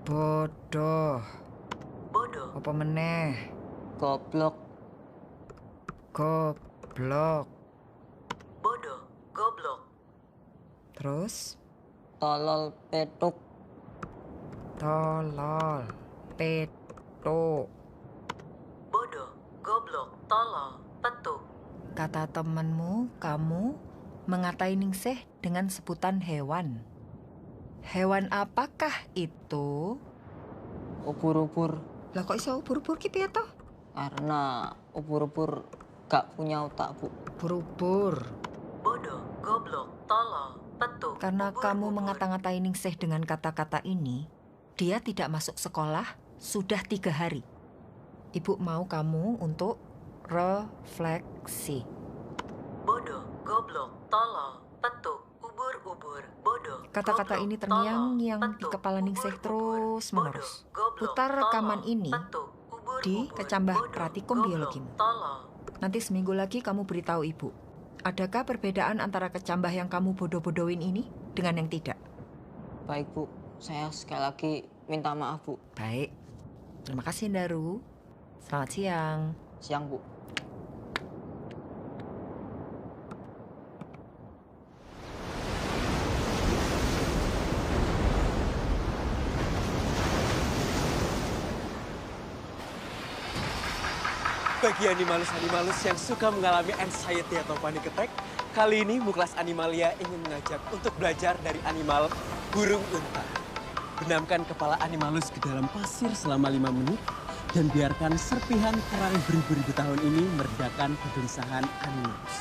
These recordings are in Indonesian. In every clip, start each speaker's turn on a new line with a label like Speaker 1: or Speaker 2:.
Speaker 1: Bodoh.
Speaker 2: Bodoh.
Speaker 1: Apa meneh?
Speaker 3: Goblok.
Speaker 1: Goblok.
Speaker 2: Bodoh. Goblok.
Speaker 1: Terus?
Speaker 3: Tolol petuk.
Speaker 1: Tolol. Petuk.
Speaker 2: Bodoh. Goblok. Tolol. Petuk.
Speaker 1: Kata temenmu, kamu mengatai Ningsih dengan sebutan hewan. Hewan apakah itu?
Speaker 3: Ubur-ubur.
Speaker 1: Lah kok iso ubur-ubur ki piye toh?
Speaker 3: Karena ubur-ubur gak punya otak, Bu.
Speaker 1: Ubur-ubur.
Speaker 2: Bodoh. Goblok. Tolol. Petuk.
Speaker 1: Karena
Speaker 2: Ubur-ubur.
Speaker 1: kamu mengata-ngatai Ningsih dengan kata-kata ini, dia tidak masuk sekolah sudah 3 hari. Ibu mau kamu untuk refleksi.
Speaker 2: Bodoh. Goblok. Tolol. Petuk. Ubur-ubur. Bodoh.
Speaker 1: Kata-kata
Speaker 2: Goblok.
Speaker 1: ini
Speaker 2: Tolol.
Speaker 1: terngiang-ngiang di
Speaker 2: Petuk.
Speaker 1: kepala Ningsih
Speaker 2: Ubur-ubur.
Speaker 1: terus-menerus.
Speaker 2: Bodoh. Goblok.
Speaker 1: Putar rekaman
Speaker 2: Tolol.
Speaker 1: ini
Speaker 2: Petuk. Ubur-ubur.
Speaker 1: di kecambah
Speaker 2: Bodoh.
Speaker 1: pratikum
Speaker 2: Goblok.
Speaker 1: biologimu.
Speaker 2: Tolol.
Speaker 1: Nanti seminggu lagi kamu beritahu ibu. Adakah perbedaan antara kecambah yang kamu bodoh-bodohin ini dengan yang tidak?
Speaker 3: Baik, Bu. Saya sekali lagi minta maaf, Bu.
Speaker 1: Baik. Terima kasih, Daru. Selamat siang.
Speaker 3: Siang, Bu.
Speaker 4: Bagi animalus-animalus yang suka mengalami anxiety atau panic attack, kali ini Muklas Animalia ingin mengajak untuk belajar dari animal burung unta. Benamkan kepala animalus ke dalam pasir selama 5 menit dan biarkan serpihan kerang beribu-ribu tahun ini meredakan kegelisahan animalus.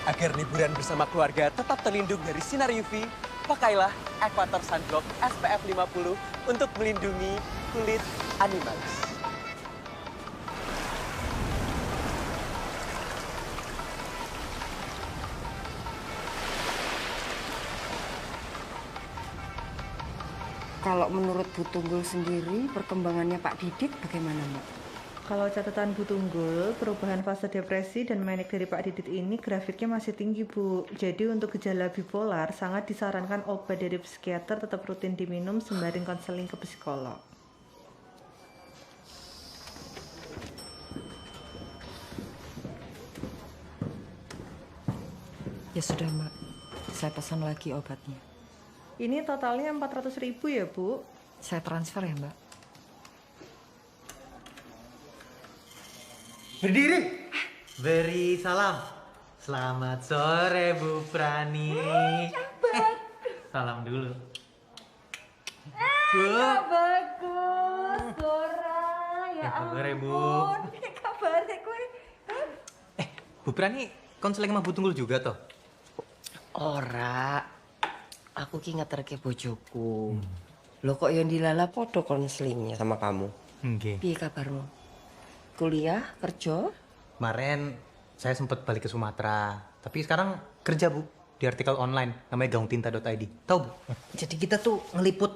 Speaker 4: Agar liburan bersama keluarga tetap terlindung dari sinar UV, pakailah Aquator Sunblock SPF 50 untuk melindungi kulit animalus.
Speaker 5: Kalau menurut Bu Tunggul sendiri, perkembangannya Pak Didit bagaimana, Mbak?
Speaker 6: Kalau catatan Bu Tunggul, perubahan fase depresi dan manik dari Pak Didit ini grafiknya masih tinggi, Bu. Jadi untuk gejala bipolar, sangat disarankan obat dari psikiater tetap rutin diminum sembari konseling ke psikolog.
Speaker 1: Ya sudah, Mbak. Saya pesan lagi obatnya.
Speaker 6: Ini totalnya 400.000 ya, Bu?
Speaker 1: Saya transfer ya, Mbak.
Speaker 7: Berdiri. Beri salam. Selamat sore Bu Prani. Salam dulu. Bu.
Speaker 5: Bagus, Dora. Ya
Speaker 7: kabar ya, Bu?
Speaker 5: Kabarnya gue.
Speaker 7: Bu Prani konseling sama Bu Tunggul juga toh?
Speaker 5: Ora. Aku ki ngeterke bojoku. Lo kok yang dilala podo konselingnya sama kamu?
Speaker 7: Nggih.
Speaker 5: Piye kabarmu? Kuliah, kerja?
Speaker 7: Kemarin saya sempat balik ke Sumatera, tapi sekarang kerja Bu di artikel online namanya gaungtinta.id. Tahu Bu? Jadi kita tuh ngeliput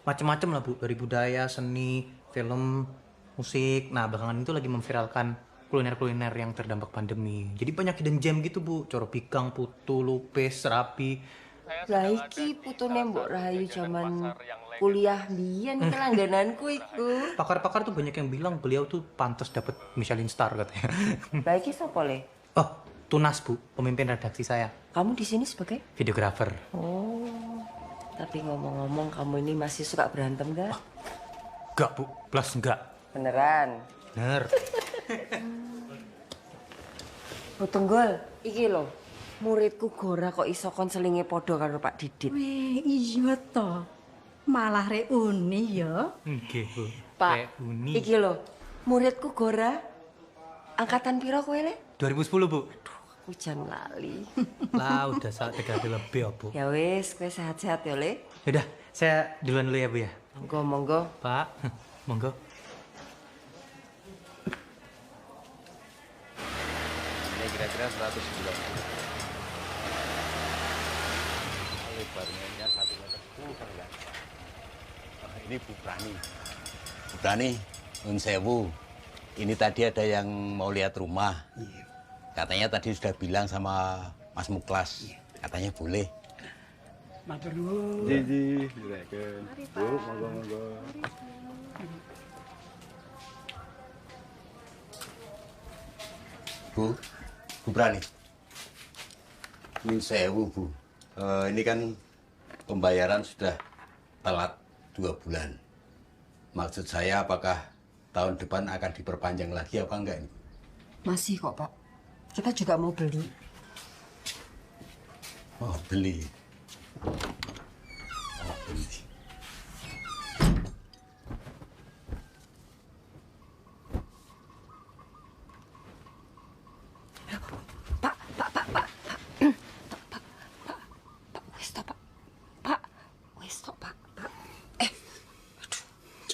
Speaker 7: macam-macam lah Bu, dari budaya, seni, film, musik. Nah, belakangan itu lagi memviralkan kuliner-kuliner yang terdampak pandemi. Jadi banyak hidden gem gitu Bu, coro pikang, putu, lupis, serapi.
Speaker 5: Lah iki putune Mbok Rahayu zaman kuliah biyen iki langgananku iku.
Speaker 7: Pakar-pakar tuh banyak yang bilang beliau tuh pantas dapat Michelin star katanya.
Speaker 5: Lah iki sapa le?
Speaker 7: Oh, Tunas Bu, pemimpin redaksi saya,
Speaker 5: Kamu di sini sebagai?
Speaker 7: videografer.
Speaker 5: Oh. Tapi ngomong-ngomong kamu ini masih suka berantem gak?
Speaker 7: Enggak Bu, plus enggak.
Speaker 5: Beneran?
Speaker 7: Bener.
Speaker 5: Bu Tunggul, iki lho. Muridku Gora kok iso konselinge podo karo Pak Didit.
Speaker 8: Weh, iya toh. Malah reuni ya.
Speaker 7: Nggih Bu.
Speaker 5: Pak,
Speaker 7: Reuni.
Speaker 5: iki lho. Muridku Gora. Angkatan piro kowe le?
Speaker 7: 2010 Bu.
Speaker 5: Aku jan lali.
Speaker 7: Lah udah saat 3 hari lebih ya Bu.
Speaker 5: Ya wis, kowe sehat-sehat ya le.
Speaker 7: Yaudah, saya duluan dulu ya Bu ya.
Speaker 5: Monggo, monggo.
Speaker 7: Pak, monggo.
Speaker 9: Ini kira-kira 190. Lebarnya 1,10 meter kan ya. Ini Bu Prani. Bu Prani, nun sewu. Ini tadi ada yang mau lihat rumah. Katanya tadi sudah bilang sama Mas Muklas. Katanya boleh.
Speaker 10: Matur nuwun.
Speaker 11: Ji, juragan. Bu, monggo-monggo.
Speaker 9: Bu Prani. Min sewu, Bu. Ini kan pembayaran sudah telat 2 bulan. Maksud saya apakah tahun depan akan diperpanjang lagi apa enggak ini?
Speaker 5: Masih kok, Pak. Kita juga mau beli.
Speaker 9: Oh, beli. Oh, beli.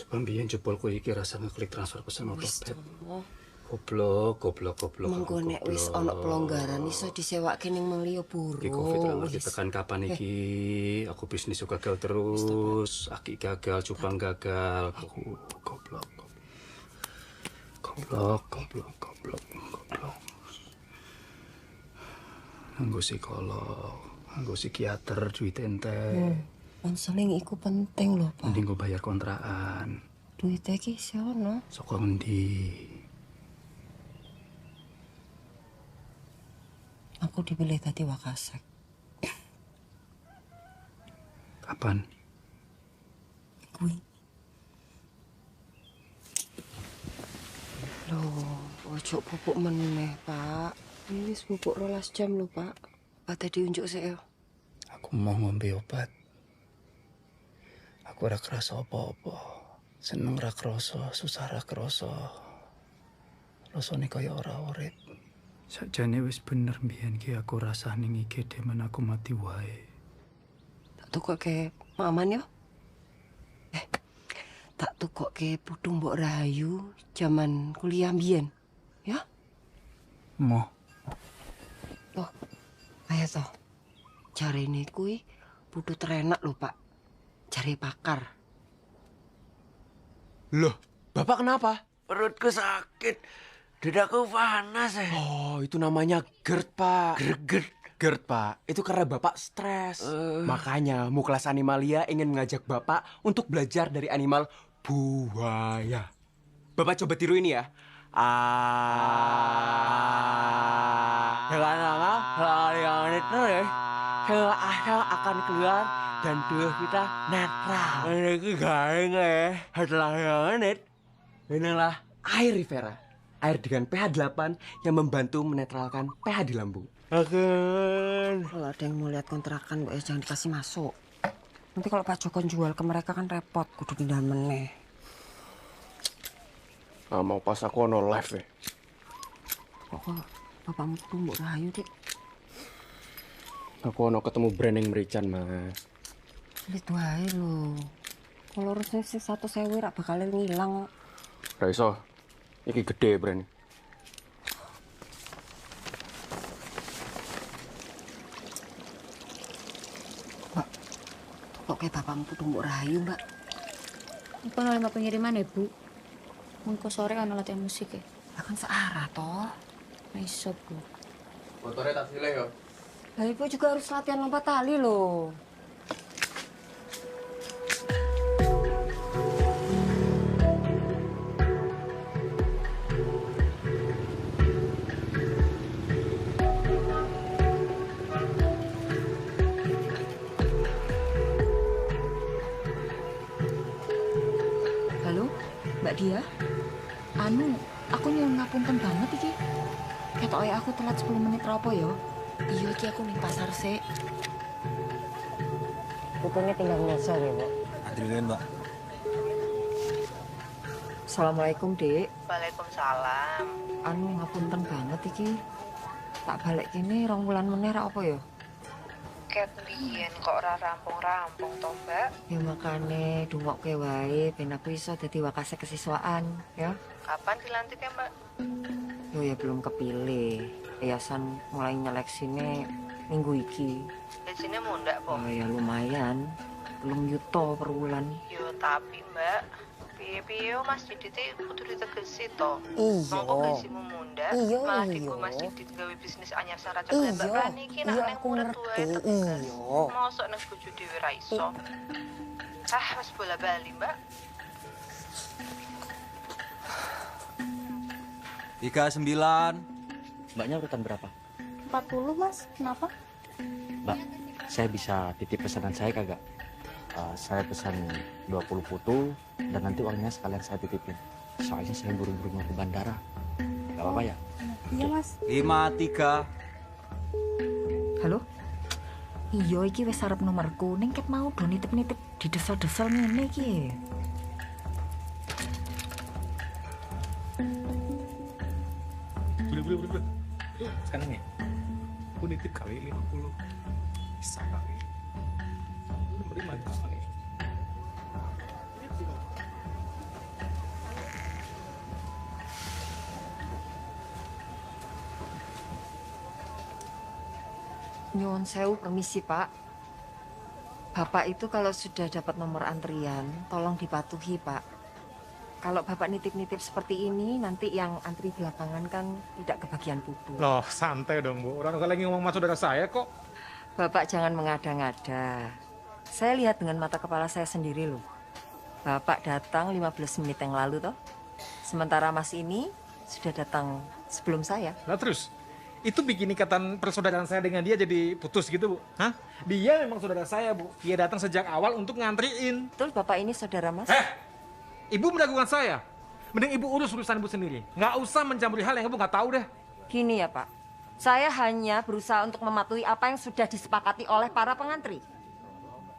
Speaker 10: Pembiyen jebol kowe iki rasa ngeklik transfer pesen otopet. Goblok.
Speaker 5: Mengko nek wis ana pelonggaran iso disewake ning Melio Buru.
Speaker 10: Iki Covid ra ngerti tekan kapan iki. Aku bisnis gagal terus, aki gagal, cupang gagal. Goblok. Nganggo psikolog, nganggo psikiater duit entek.
Speaker 5: Konseling iku penting lho, Pak.
Speaker 10: Mending gue bayar kontrakan.
Speaker 5: Duitnya ki sono.
Speaker 10: Saka ngendi?
Speaker 5: Aku dipilih tadi Wakasek.
Speaker 10: Kapan?
Speaker 5: Kui. Loh, ojo pupuk meneh, Pak. Ini wis pupuk 12 jam lho, Pak. Obatnya diunjuk sik ya.
Speaker 10: Aku mau ngombe obat. Aku ora kerasa apa-apa. Seneng ra kerasa, susah ra kerasa. Rasane kaya ora urip. Sakjane wis bener mbiyen ki aku rasane ngigede men aku mati wae.
Speaker 5: Tak tukokke Maman yo. Tak tukokke putu Mbok Rahayu zaman kuliah mbiyen. Ya?
Speaker 10: Moh.
Speaker 5: Toh. Ayo toh. Jarene kuwi putu terenak lho, Pak. Cari pakar.
Speaker 4: Loh, Bapak kenapa?
Speaker 12: Perutku sakit. Dadaku panas ya.
Speaker 4: Oh, itu namanya GERD, Pak. GERD, Pak. Itu karena Bapak stres. Makanya Muklas Animalia ingin mengajak Bapak untuk belajar dari animal buaya. Bapak coba tiru ini ya. Hewan akan keluar dan tubuh kita netral.
Speaker 12: Ini garing ya.
Speaker 4: Setelah menit, inilah air Rivera. Air dengan pH 8 yang membantu menetralkan pH di lambung.
Speaker 5: Kalau ada yang mau lihat kontrakan, Mbak, jangan dikasih masuk. Nanti kalau Pak Joko jual ke mereka kan repot, kudu pindah meneh.
Speaker 4: Ah, mau pas aku ono live ya.
Speaker 5: Kok bapakmu tuh Mbok Rahayu, Dik?
Speaker 4: Aku ono ketemu brand yang merican, Mas.
Speaker 5: Lihat wae lho. Kalau harusnya sih 1.000 rak bakal ngilang.
Speaker 4: Ra iso. Iki gede brand.
Speaker 5: Mbak, kok kayak bapakmu tuh Mbok Rahayu, Mbak?
Speaker 13: Iku ana 5 pengiriman ya, Bu. Mengko sore ana latihan musik ya.
Speaker 5: Lah kan searah toh.
Speaker 13: Iso, Bu.
Speaker 4: Motornya tak sileh yo.
Speaker 5: Lah Ibu juga harus latihan lompat tali loh. Halo, Mbak Dia? Aku nyuwun ngapunten banget iki. Ketoke aku telat 10 menit ra apa ya? Iya, iki aku ning pasar sik. Pokoknya tinggal ngesor ya, Mbak.
Speaker 12: Adrian, Mbak.
Speaker 5: Assalamualaikum, Dik.
Speaker 2: Waalaikumsalam.
Speaker 5: Ngapunten banget iki. Tak balik kene 2 wulan meneh ra apa ya?
Speaker 2: Ket biyen kok ora rampung-rampung to, Mbak?
Speaker 5: Ya makane dungokke wae ben aku iso dadi Wakasek kesiswaan, ya.
Speaker 2: Kapan dilantiknya, Mbak?
Speaker 5: Yo ya belum kepilih. Yayasan mulai nyeleksine minggu iki.
Speaker 2: Gajinya mundak, Po.
Speaker 5: Oh ya lumayan. 2 juta per bulan.
Speaker 2: Yo tapi, Mbak, piye-piye Mas Didit kudu ditegesi to.
Speaker 5: Iya.
Speaker 2: Mongko gajimu mundak Mbak.
Speaker 13: Iya,
Speaker 2: Malah
Speaker 13: iya.
Speaker 2: dienggo Mas Didit gawe bisnis anyar sarah cek Mbak Rani iki nak ning
Speaker 13: aku
Speaker 2: murid
Speaker 13: ngerti.
Speaker 2: tuwe.
Speaker 13: Iya.
Speaker 2: Mosok nang bojo dhewe ra iso. Wis bola-bali, Mbak.
Speaker 14: 39. Mbaknya urutan berapa?
Speaker 13: 40, Mas. Kenapa?
Speaker 14: Mbak, saya bisa titip pesanan saya kagak? Saya pesan 20 foto dan nanti uangnya sekalian saya titipin. Soalnya saya buru-buru mau ke bandara. Gak apa-apa ya?
Speaker 13: Iya, Mas.
Speaker 14: 53.
Speaker 1: Halo? Iya, iki wis arep nomorku. Ning ket mau do nitip-nitip di desel-desel ngene iki.
Speaker 15: Beli. Sekarang ya? Aku nitip kali 50. Bisa kali. Beri mana nih?
Speaker 1: Nyuwun sewu permisi, Pak. Bapak itu kalau sudah dapat nomor antrian, tolong dipatuhi, Pak. Kalau Bapak nitip-nitip seperti ini, nanti yang antri belakangan kan tidak kebagian putu.
Speaker 15: Loh, santai dong, Bu. Orang lagi ngomong sama saudara saya kok.
Speaker 1: Bapak jangan mengada-ngada. Saya lihat dengan mata kepala saya sendiri loh. Bapak datang 15 menit yang lalu toh. Sementara Mas ini sudah datang sebelum saya.
Speaker 15: Nah terus, itu bikin ikatan persaudaraan saya dengan dia jadi putus gitu, Bu? Hah? Dia memang saudara saya, Bu. Dia datang sejak awal untuk ngantriin.
Speaker 1: Betul, Bapak ini saudara Mas?
Speaker 15: Ibu meragukan saya. Mending Ibu urus urusan Ibu sendiri. Nggak usah mencampuri hal yang Ibu nggak tahu deh.
Speaker 1: Gini ya, Pak. Saya hanya berusaha untuk mematuhi apa yang sudah disepakati oleh para pengantri.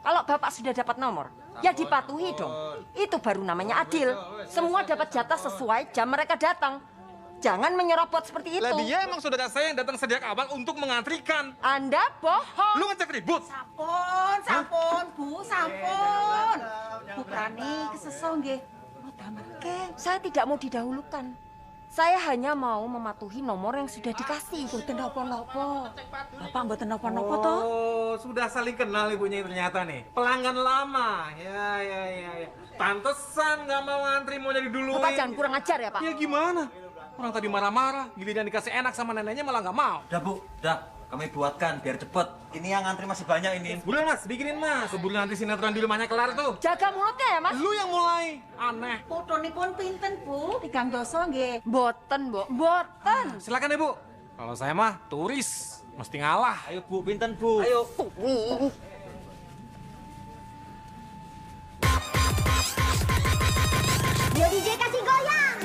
Speaker 1: Kalau Bapak sudah dapat nomor, ya dipatuhi dong. Itu baru namanya adil. Semua dapat jatah sesuai jam mereka datang. Jangan menyerobot seperti itu.
Speaker 15: Lah dia emang saudara saya yang datang sejak awal untuk mengantrikan.
Speaker 1: Anda bohong.
Speaker 15: Lu ngajak ribut.
Speaker 8: Sampun, Bu, sampun. Bu Prani kesesel nggih.
Speaker 1: Oke, saya tidak mau didahulukan. Saya hanya mau mematuhi nomor yang sudah dikasih.
Speaker 8: Mboten napa-napa. Bapak mboten napa-napa toh?
Speaker 15: Oh, sudah saling kenal ibunya ternyata nih. Pelanggan lama. Ya. Pantesan nggak mau ngantri, mau jadi duluin.
Speaker 1: Bapak jangan kurang ajar ya, Pak.
Speaker 15: Ya gimana? Orang tadi marah-marah, giliran dikasih enak sama neneknya malah nggak mau.
Speaker 14: Udah, Bu. Udah. Kami buatkan biar cepet. Ini yang ngantri masih banyak ini.
Speaker 15: Buruan Mas, bikinin Mas. Keburu nanti sinetron di rumahnya kelar tuh.
Speaker 1: Jaga mulutnya ya, Mas.
Speaker 15: Lu yang mulai. Aneh.
Speaker 8: Fotonipun pinten, Bu? 3 nggih.
Speaker 1: Boten, Bu. Boten.
Speaker 15: Silakan Ibu. Kalau saya mah turis, mesti ngalah.
Speaker 14: Ayo, Bu. Pinten, Bu. Ayo.
Speaker 16: Yo DJ kasih goyang.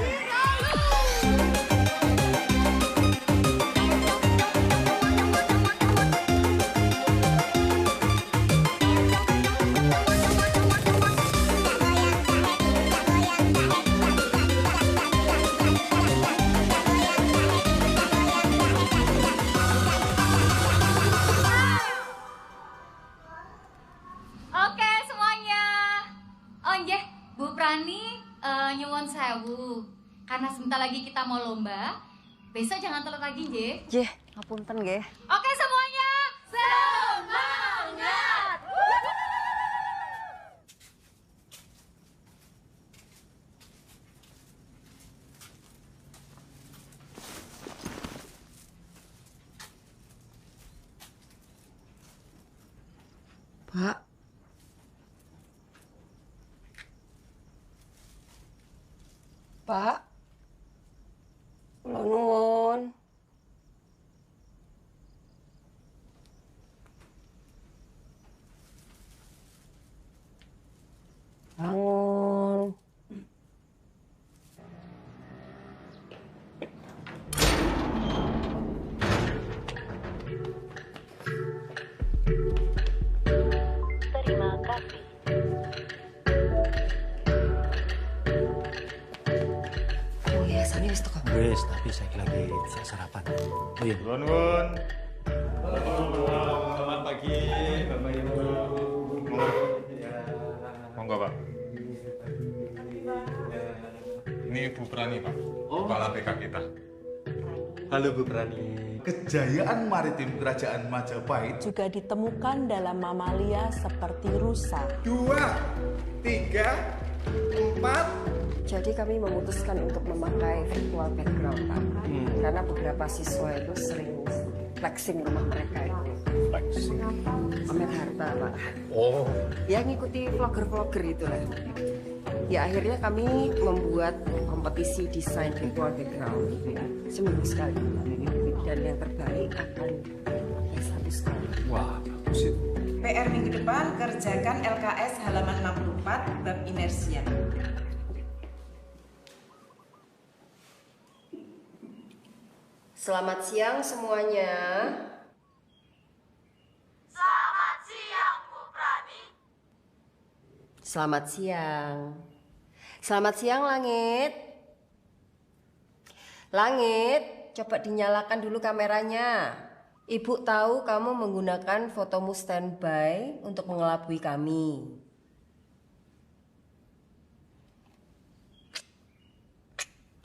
Speaker 13: Oke semuanya. Oh nggih, Bu Prani nyuwun sewu. Karena sebentar lagi kita mau lomba. Besok jangan telat lagi nggih.
Speaker 1: Nggih, ngapunten nggih.
Speaker 13: Oke semuanya. Semangat.
Speaker 1: Pak. Pak. Kula nuwun. Bangun.
Speaker 16: Terima kasih.
Speaker 1: Oh ya, sani wis teko.
Speaker 14: Wes, tapi saya lagi siap sarapan. Oh iya.
Speaker 11: Nuwun. Selamat pagi, Bapak Ibu. Monggo, Pak. Ini Bu Prani, Pak. Kepala PK kita.
Speaker 17: Halo Bu Prani. Kejayaan maritim Kerajaan Majapahit
Speaker 18: juga ditemukan dalam mamalia seperti rusa.
Speaker 17: 2, 3, 4,
Speaker 1: Jadi kami memutuskan untuk memakai virtual background, Pak. Karena beberapa siswa itu sering flexing rumah mereka itu.
Speaker 9: Flexing?
Speaker 1: Pamer harta, Pak.
Speaker 9: Oh.
Speaker 1: Ya ngikuti vlogger-vlogger itulah. Ya akhirnya kami membuat kompetisi desain virtual background seminggu sekali. Dan yang terbaik akan satu sekali.
Speaker 9: Wah, bagus itu.
Speaker 18: PR minggu depan kerjakan LKS halaman 64 bab inersia.
Speaker 1: Selamat siang semuanya.
Speaker 16: Selamat siang, Bu Prani.
Speaker 1: Selamat siang. Selamat siang, Langit. Langit, coba dinyalakan dulu kameranya. Ibu tahu kamu menggunakan fotomu standby untuk mengelabui kami.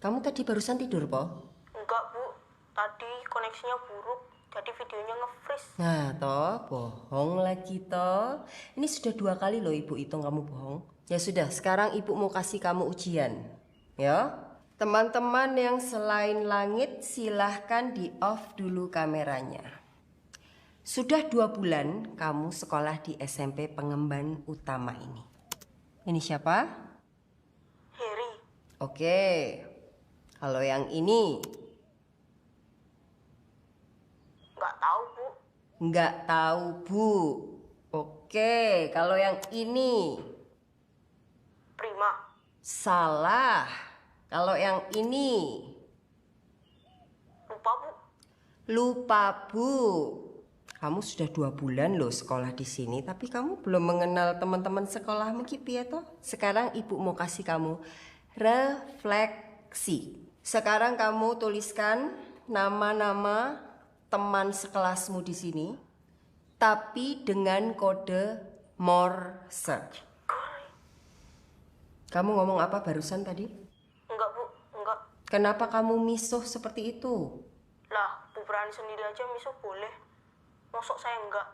Speaker 1: Kamu tadi barusan tidur, Po?
Speaker 19: Enggak, Bu. Tadi koneksinya buruk, jadi videonya nge-freeze.
Speaker 1: Nah, toh, bohong lagi, toh. Ini sudah 2 kali loh Ibu hitung kamu bohong. Ya sudah, sekarang Ibu mau kasih kamu ujian. Ya, teman-teman yang selain Langit, silahkan di-off dulu kameranya. Sudah 2 bulan kamu sekolah di SMP Pengemban Utama ini. Ini siapa?
Speaker 19: Heri.
Speaker 1: Oke, kalau yang ini...
Speaker 19: Nggak tahu, Bu.
Speaker 1: Nggak tahu, Bu. Oke, kalau yang ini...
Speaker 19: Prima.
Speaker 1: Salah. Kalau yang ini...
Speaker 19: Lupa, Bu.
Speaker 1: Lupa, Bu. Kamu sudah 2 bulan loh sekolah di sini, tapi kamu belum mengenal teman-teman sekolahmu Ki piye toh? Sekarang Ibu mau kasih kamu refleksi. Sekarang kamu tuliskan nama-nama teman sekelasmu di sini, tapi dengan kode Morse. Kamu ngomong apa barusan tadi?
Speaker 19: Enggak, Bu. Enggak.
Speaker 1: Kenapa kamu misuh seperti itu?
Speaker 19: Lah, Bu Prani sendiri aja misuh boleh. Mosok saya enggak.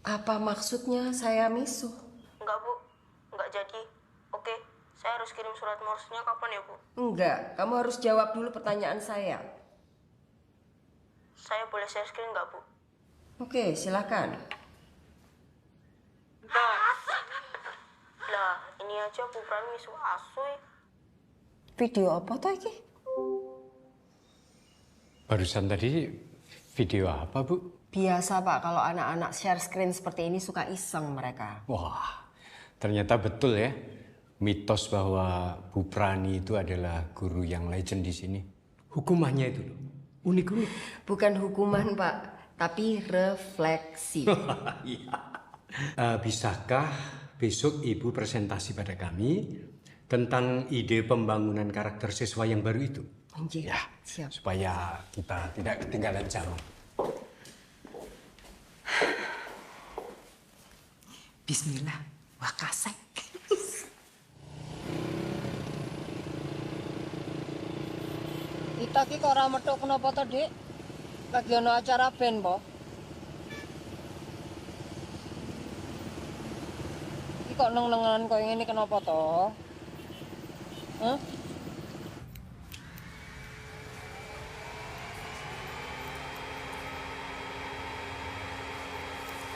Speaker 1: Apa maksudnya saya misuh?
Speaker 19: Enggak, Bu. Enggak jadi. Oke, saya harus kirim surat Morse-nya kapan ya, Bu?
Speaker 1: Enggak, kamu harus jawab dulu pertanyaan saya.
Speaker 19: Saya boleh share screen enggak, Bu?
Speaker 1: Oke, silakan.
Speaker 19: Lah, ini aja Bu Prani misuh asu.
Speaker 1: Video apa tuh ini?
Speaker 20: Barusan tadi video apa, Bu?
Speaker 1: Biasa Pak, kalau anak-anak share screen seperti ini suka iseng mereka.
Speaker 20: Wah, ternyata betul ya. Mitos bahwa Bu Prani itu adalah guru yang legend di sini. Hukumannya itu loh, unik-unik.
Speaker 1: Bukan hukuman Pak, tapi refleksi.
Speaker 20: Bisakah besok Ibu presentasi pada kami tentang ide pembangunan karakter siswa yang baru itu?
Speaker 1: Ya, siap.
Speaker 20: Supaya kita tidak ketinggalan zaman.
Speaker 18: Bismillah, wakasek.
Speaker 1: Kita ki kok ora metuk kenapa to, Dik? Lagi ana acara band, po. Ki kok neng-nengan koyo ngene kenapa to? Hah?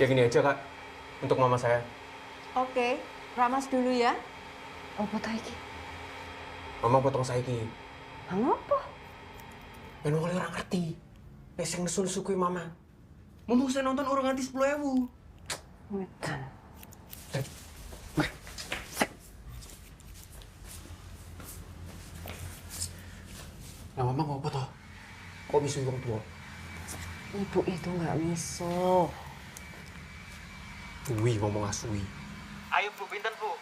Speaker 4: Ya gini aja, Kak. Untuk mama saya.
Speaker 5: Oke, ramas dulu ya.
Speaker 1: Apa ta iki?
Speaker 4: Mama potong saiki.
Speaker 1: Apa?
Speaker 4: Ben oleh orang ngerti. Nek sing nesu-nesu kuwi mama. Mumpung saya nonton orang nganti 10.000.
Speaker 1: Wedan.
Speaker 4: Nah, mama ngopo toh? Kok misu wong tua?
Speaker 1: Ibu itu nggak misuh.
Speaker 4: Wih, ngomong asui.
Speaker 7: Ayo Bu, pinten Bu?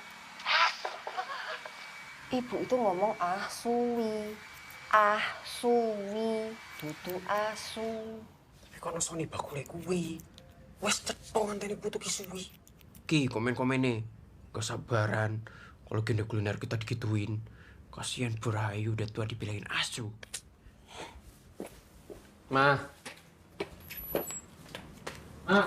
Speaker 1: Ibu itu ngomong suwi. Suwi, dudu asu.
Speaker 4: Tapi kok nesoni bakule kuwi? Wes cetho nganteni putu ki suwi. Ki, komen-komene. Kesabaran. Kalau gende kuliner kita digituin. Kasihan Burayu udah tua dibilangin asu. Ma. Ma.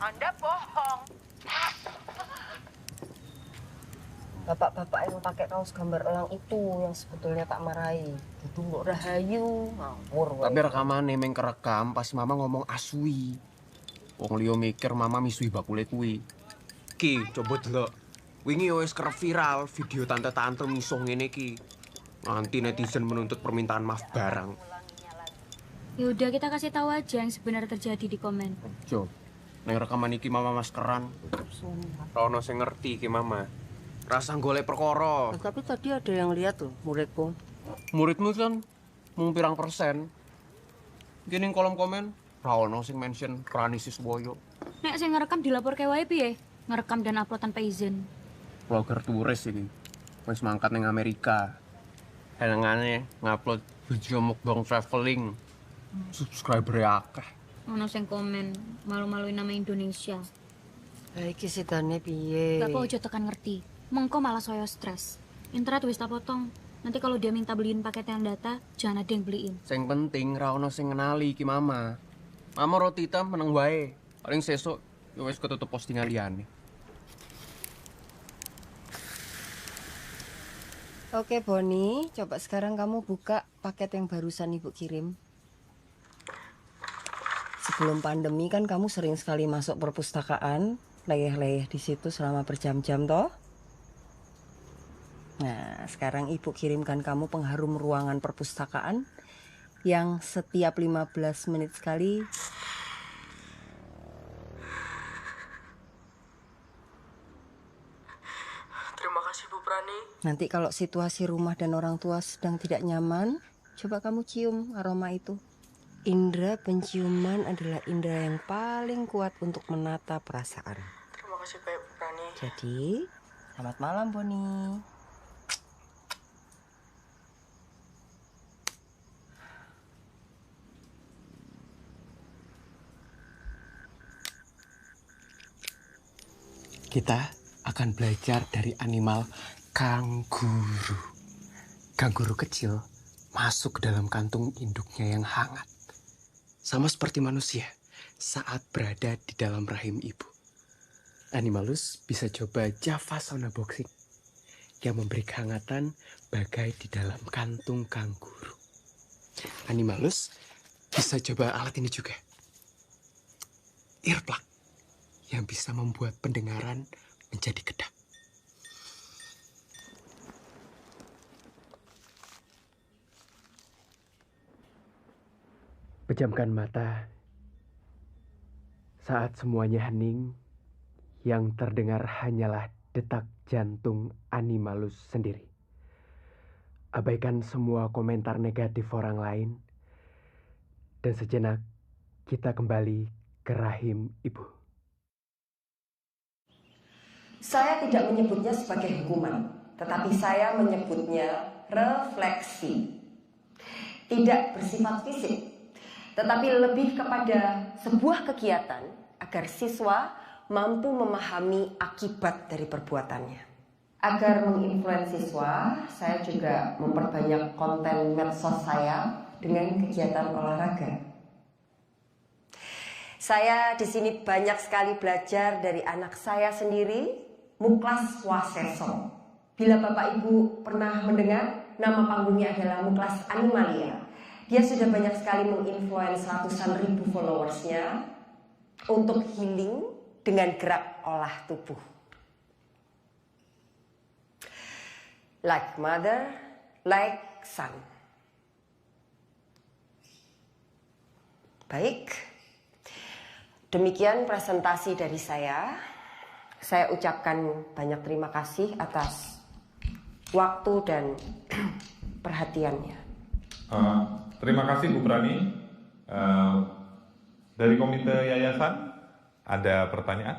Speaker 2: Anda bohong.
Speaker 1: Bapak-bapak yang pakai kaos gambar elang itu yang sebetulnya tak marahi. Dudung kok rahayu, ngawur.
Speaker 14: Tapi rekamannya meng kerekam pas mama ngomong asui. Wong liya mikir mama misui bakule kuwi. Ki, coba delok. Wingi wis kerep viral video tante-tante miso ngene iki. Nanti netizen menuntut permintaan maaf barang.
Speaker 13: Ya udah kita kasih tahu aja yang sebenarnya terjadi di komen.
Speaker 14: Jo, neng rekaman iki mama maskeran. Rono sing ngerti iki mama. Rasa golek perkara.
Speaker 1: Tapi tadi ada yang lihat tuh muridku.
Speaker 14: Muridmu kan mung pirang persen. Gini kolom komen, ra ono sing mention Rani Siswoyo.
Speaker 13: Nek sing ngerekam dilapor ke wae piye? Ngerekam dan upload tanpa izin.
Speaker 14: Vlogger turis ini. Wis mangkat ning Amerika. Senengane ngupload video mukbang traveling. Subscriber akeh.
Speaker 13: Ono sing komen malu-maluin nama Indonesia.
Speaker 1: Lah iki sidane piye?
Speaker 13: Bapak ojo tekan ngerti. Mengko malah saya stres. Internet wis tak potong. Nanti kalau dia minta beliin paket yang data, jangan ada yang beliin.
Speaker 14: Sing penting ra ono sing ngenali iki mama. Mama roti hitam meneng wae. Paling sesuk ya wis ketutup postingan liyane.
Speaker 1: Oke Boni, coba sekarang kamu buka paket yang barusan Ibu kirim. Sebelum pandemi kan kamu sering sekali masuk perpustakaan, leyeh-leyeh di situ selama berjam-jam toh. Nah, sekarang Ibu kirimkan kamu pengharum ruangan perpustakaan yang setiap 15 menit sekali
Speaker 19: Terima kasih Bu Prani.
Speaker 1: nanti kalau situasi rumah dan orang tua sedang tidak nyaman, coba kamu cium aroma itu. Indra penciuman adalah indra yang paling kuat untuk menata perasaan.
Speaker 19: Terima kasih banyak Bu Prani.
Speaker 1: Jadi, selamat malam Boni.
Speaker 14: Kita akan belajar dari animal kanguru. Kanguru kecil masuk ke dalam kantung induknya yang hangat. Sama seperti manusia saat berada di dalam rahim ibu. Animalus bisa coba Java Sauna Boxing yang memberi kehangatan bagai di dalam kantung kanguru. Animalus bisa coba alat ini juga. Earplug yang bisa membuat pendengaran menjadi kedap. Pejamkan mata saat semuanya hening, yang terdengar hanyalah detak jantung Animalus sendiri. Abaikan semua komentar negatif orang lain, dan sejenak kita kembali ke rahim ibu.
Speaker 1: Saya tidak menyebutnya sebagai hukuman, tetapi saya menyebutnya refleksi. Tidak bersifat fisik, tetapi lebih kepada sebuah kegiatan agar siswa mampu memahami akibat dari perbuatannya. Agar menginfluensi siswa, saya juga memperbanyak konten medsos saya dengan kegiatan olahraga. Saya di sini banyak sekali belajar dari anak saya sendiri, Muklas Waseso. Bila Bapak Ibu pernah mendengar, nama panggungnya adalah Muklas Animalia. Dia sudah banyak sekali menginfluence ratusan ribu followersnya untuk healing dengan gerak olah tubuh. Like mother, like son. Baik, demikian presentasi dari saya. Saya ucapkan banyak terima kasih atas waktu dan perhatiannya.
Speaker 11: Terima kasih Bu Prani. Dari komite yayasan, ada pertanyaan?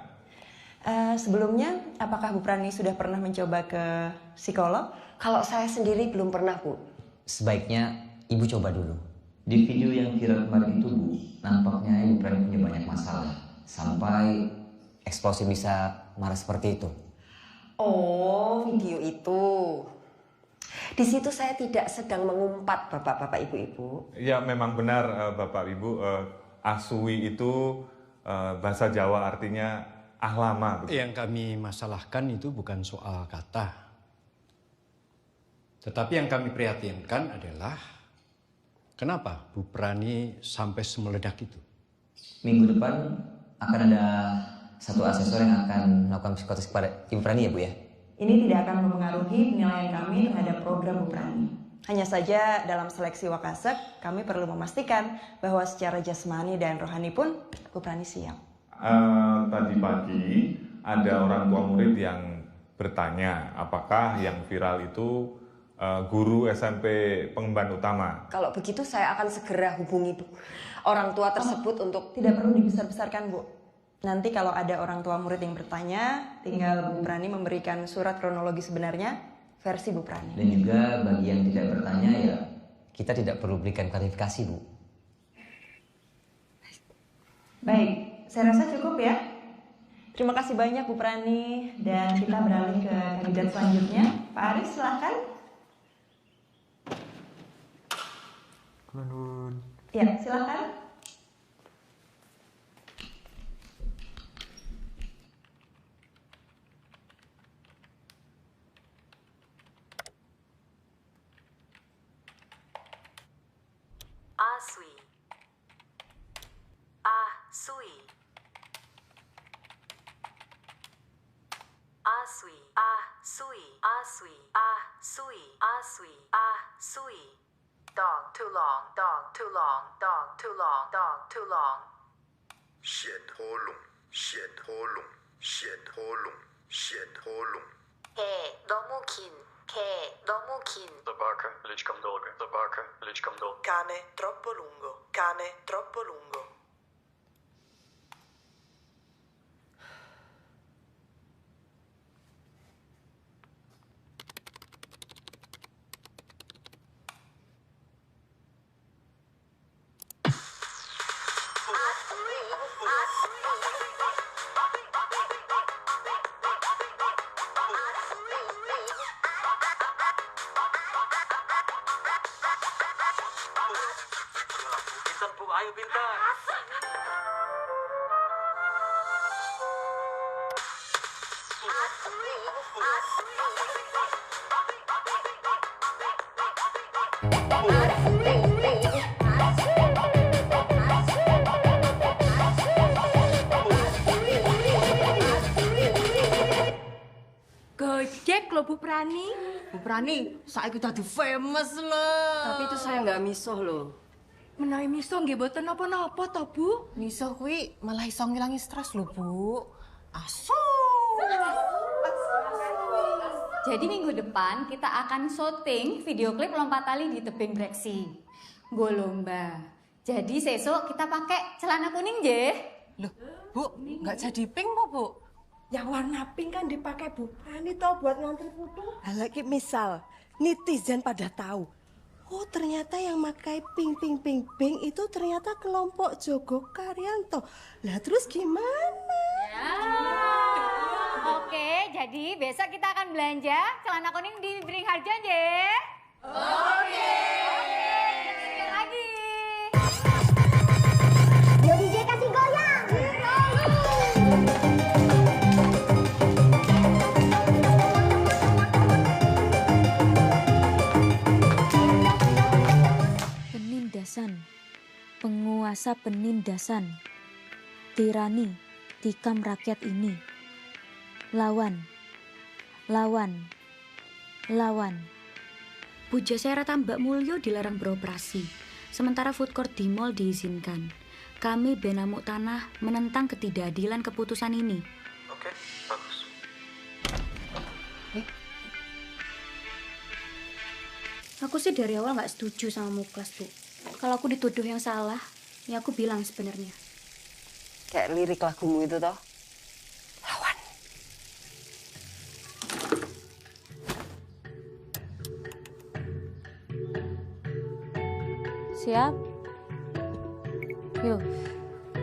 Speaker 5: Sebelumnya, apakah Bu Prani sudah pernah mencoba ke psikolog?
Speaker 1: Kalau saya sendiri belum pernah, Bu.
Speaker 3: Sebaiknya Ibu coba dulu. Di video yang viral kemarin itu, Bu, nampaknya Ibu Prani punya banyak masalah. Sampai eksplosif bisa marah seperti itu.
Speaker 1: Oh, video itu. Di situ saya tidak sedang mengumpat, Bapak-bapak, Ibu-ibu.
Speaker 11: Ya, memang benar Bapak Ibu. Asui itu bahasa Jawa artinya ahlama.
Speaker 20: Yang kami masalahkan itu bukan soal kata. Tetapi yang kami prihatinkan adalah kenapa Bu Prani sampai semeledak itu?
Speaker 3: Minggu depan akan ada satu asesor yang akan melakukan psikotes kepada Ibu Prani ya Bu ya?
Speaker 18: Ini tidak akan mempengaruhi penilaian kami terhadap program Bu Prani. Hanya saja dalam seleksi Wakasek, kami perlu memastikan bahwa secara jasmani dan rohani pun Bu Prani siap.
Speaker 11: Tadi pagi ada orang tua murid yang bertanya apakah yang viral itu guru SMP pengemban utama.
Speaker 1: Kalau begitu saya akan segera hubungi orang tua tersebut untuk...
Speaker 18: Tidak perlu dibesar-besarkan, Bu. Nanti kalau ada orang tua murid yang bertanya, tinggal Bu Prani memberikan surat kronologi sebenarnya, versi Bu Prani.
Speaker 3: Dan juga bagi yang tidak bertanya ya, kita tidak perlu berikan klarifikasi Bu.
Speaker 18: Baik, saya rasa cukup ya. Terima kasih banyak Bu Prani, dan kita beralih ke kandidat selanjutnya. Pak Aris, silahkan. Ya, silakan.
Speaker 19: Aswi. Aswi. Aswi. Aswi. Aswi. Aswi. Aswi. Aswi. Dog too long, dog too long, dog too long, dog too long.
Speaker 21: 显喉咙，显喉咙，显喉咙，显喉咙。
Speaker 19: 너무 긴, 너무 긴.
Speaker 21: The barca слишком долго. The barca слишком долго.
Speaker 19: Cane troppo lungo, cane troppo lungo.
Speaker 12: Pintar Bu, ayo pintar.
Speaker 5: Gojek loh Bu Prani.
Speaker 1: Bu Prani, saiki dadi famous loh. Tapi itu saya nggak misuh loh.
Speaker 5: Menawi miso nggih boten napa-napa to, Bu?
Speaker 1: Misuh kuwi malah iso ngilangi stres loh, Bu. Asu.
Speaker 13: Jadi minggu depan kita akan syuting video klip lompat tali di tebing Breksi. Nggo lomba. Jadi sesuk kita pakai celana kuning nggih.
Speaker 1: Loh, Bu, nggak jadi pink po, Bu?
Speaker 22: Yang warna pink kan dipakai Bu Prani toh buat ngantri foto. Lagi misal netizen pada tahu, oh ternyata yang pakai pink itu ternyata kelompok Jogo Karyanto. Lah terus gimana?
Speaker 13: Ya. Oke, jadi besok kita akan belanja celana kuning di Beringharjo nggih. Oke. Oke, lagi.
Speaker 16: Yo DJ kasih goyang.
Speaker 23: Penindasan, penguasa penindasan, tirani, tikam rakyat ini. Lawan, lawan, lawan.
Speaker 5: Pujasera Tambak Mulyo dilarang beroperasi, sementara food court di mall diizinkan. Kami Benamuk Tanah menentang ketidakadilan keputusan ini.
Speaker 21: Oke, bagus.
Speaker 5: Aku sih dari awal nggak setuju sama Muklas, Bu. Kalau aku dituduh yang salah, ya aku bilang sebenarnya.
Speaker 1: Kayak lirik lagumu itu toh.
Speaker 23: Siap? Yuk.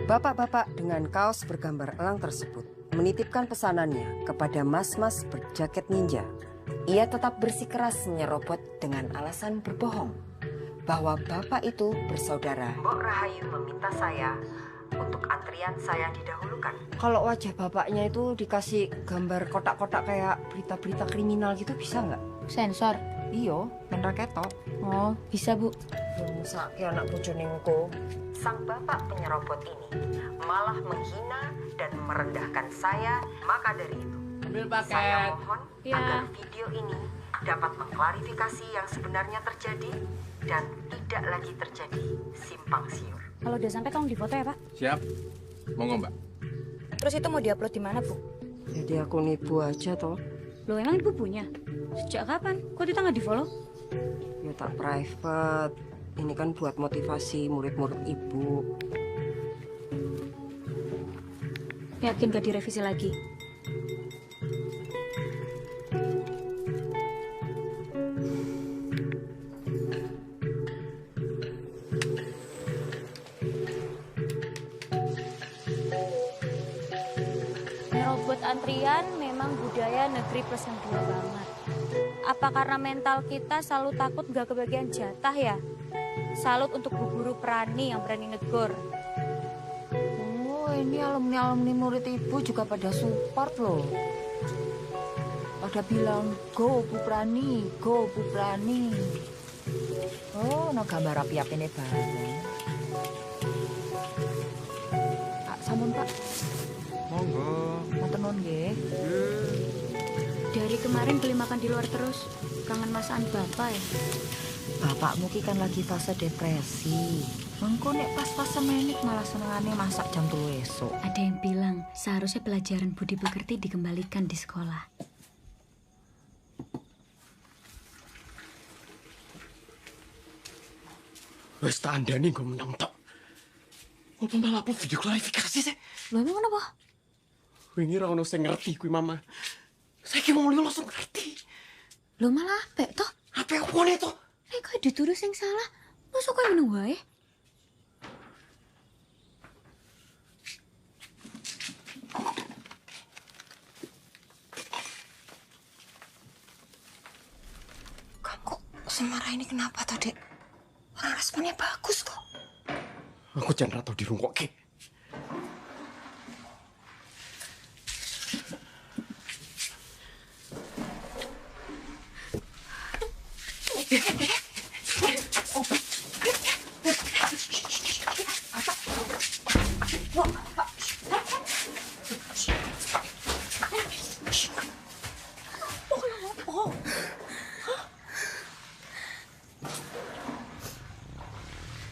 Speaker 1: Bapak-bapak dengan kaos bergambar elang tersebut menitipkan pesanannya kepada mas-mas berjaket ninja. Ia tetap bersikeras menyerobot dengan alasan berbohong bahwa bapak itu bersaudara. Mbok Rahayu meminta saya untuk antrian saya didahulukan. Kalau wajah bapaknya itu dikasih gambar kotak-kotak kayak berita-berita kriminal gitu bisa nggak?
Speaker 23: Sensor?
Speaker 1: Iyo, men raketok.
Speaker 23: Oh, bisa Bu.
Speaker 1: Sakit anak bojonengku. Sang bapak penyerobot ini malah menghina dan merendahkan saya. Maka dari itu, saya mohon agar video ini dapat mengklarifikasi yang sebenarnya terjadi dan tidak lagi terjadi simpang siur.
Speaker 23: Kalau udah sampai tolong difoto ya, Pak.
Speaker 6: Siap. Monggo, Mbak.
Speaker 23: Terus itu mau diupload di mana, Bu?
Speaker 1: Jadi akun ibu aja toh.
Speaker 23: Loh, emang Ibu punya? Sejak kapan? Kok kita nggak di-follow?
Speaker 1: Ya tak private. Ini kan buat motivasi murid-murid ibu.
Speaker 23: Yakin gak direvisi lagi? Ngerobot antrian memang budaya negeri plus yang dua banget. Apa karena mental kita selalu takut gak kebagian jatah ya? Salut untuk Bu Guru Prani yang berani negur.
Speaker 5: Oh, ini alumni-alumni murid ibu juga pada support loh. Pada bilang, go Bu Prani, go Bu Prani. Oh, no gambar api-api ini banget. Pak, sampun Pak.
Speaker 6: Monggo.
Speaker 5: Matur nuwun nggih.
Speaker 23: Dari kemarin beli makan di luar terus. Kangen masakan Bapak ya?
Speaker 5: Bapakmu ki kan lagi fase depresi. Mengko nek pas fase menik malah senengane masak jam 3 esuk.
Speaker 23: Ada yang bilang seharusnya pelajaran budi pekerti dikembalikan di sekolah.
Speaker 4: Wes tak andani gue menang tok. Apa malah apa video klarifikasi sih?
Speaker 23: Loh emang kenapa?
Speaker 4: Wingi ra ono sing ngerti kuwi Mama. Saiki wong liya langsung ngerti.
Speaker 23: Loh malah apik toh?
Speaker 4: Apik opone toh?
Speaker 23: Nek kok dituduh sing salah, mosok kowe ngono wae?
Speaker 1: Kamu semarah ini kenapa toh, Dek? Orang responnya bagus kok.
Speaker 4: Aku jangan ratau dirungkokke.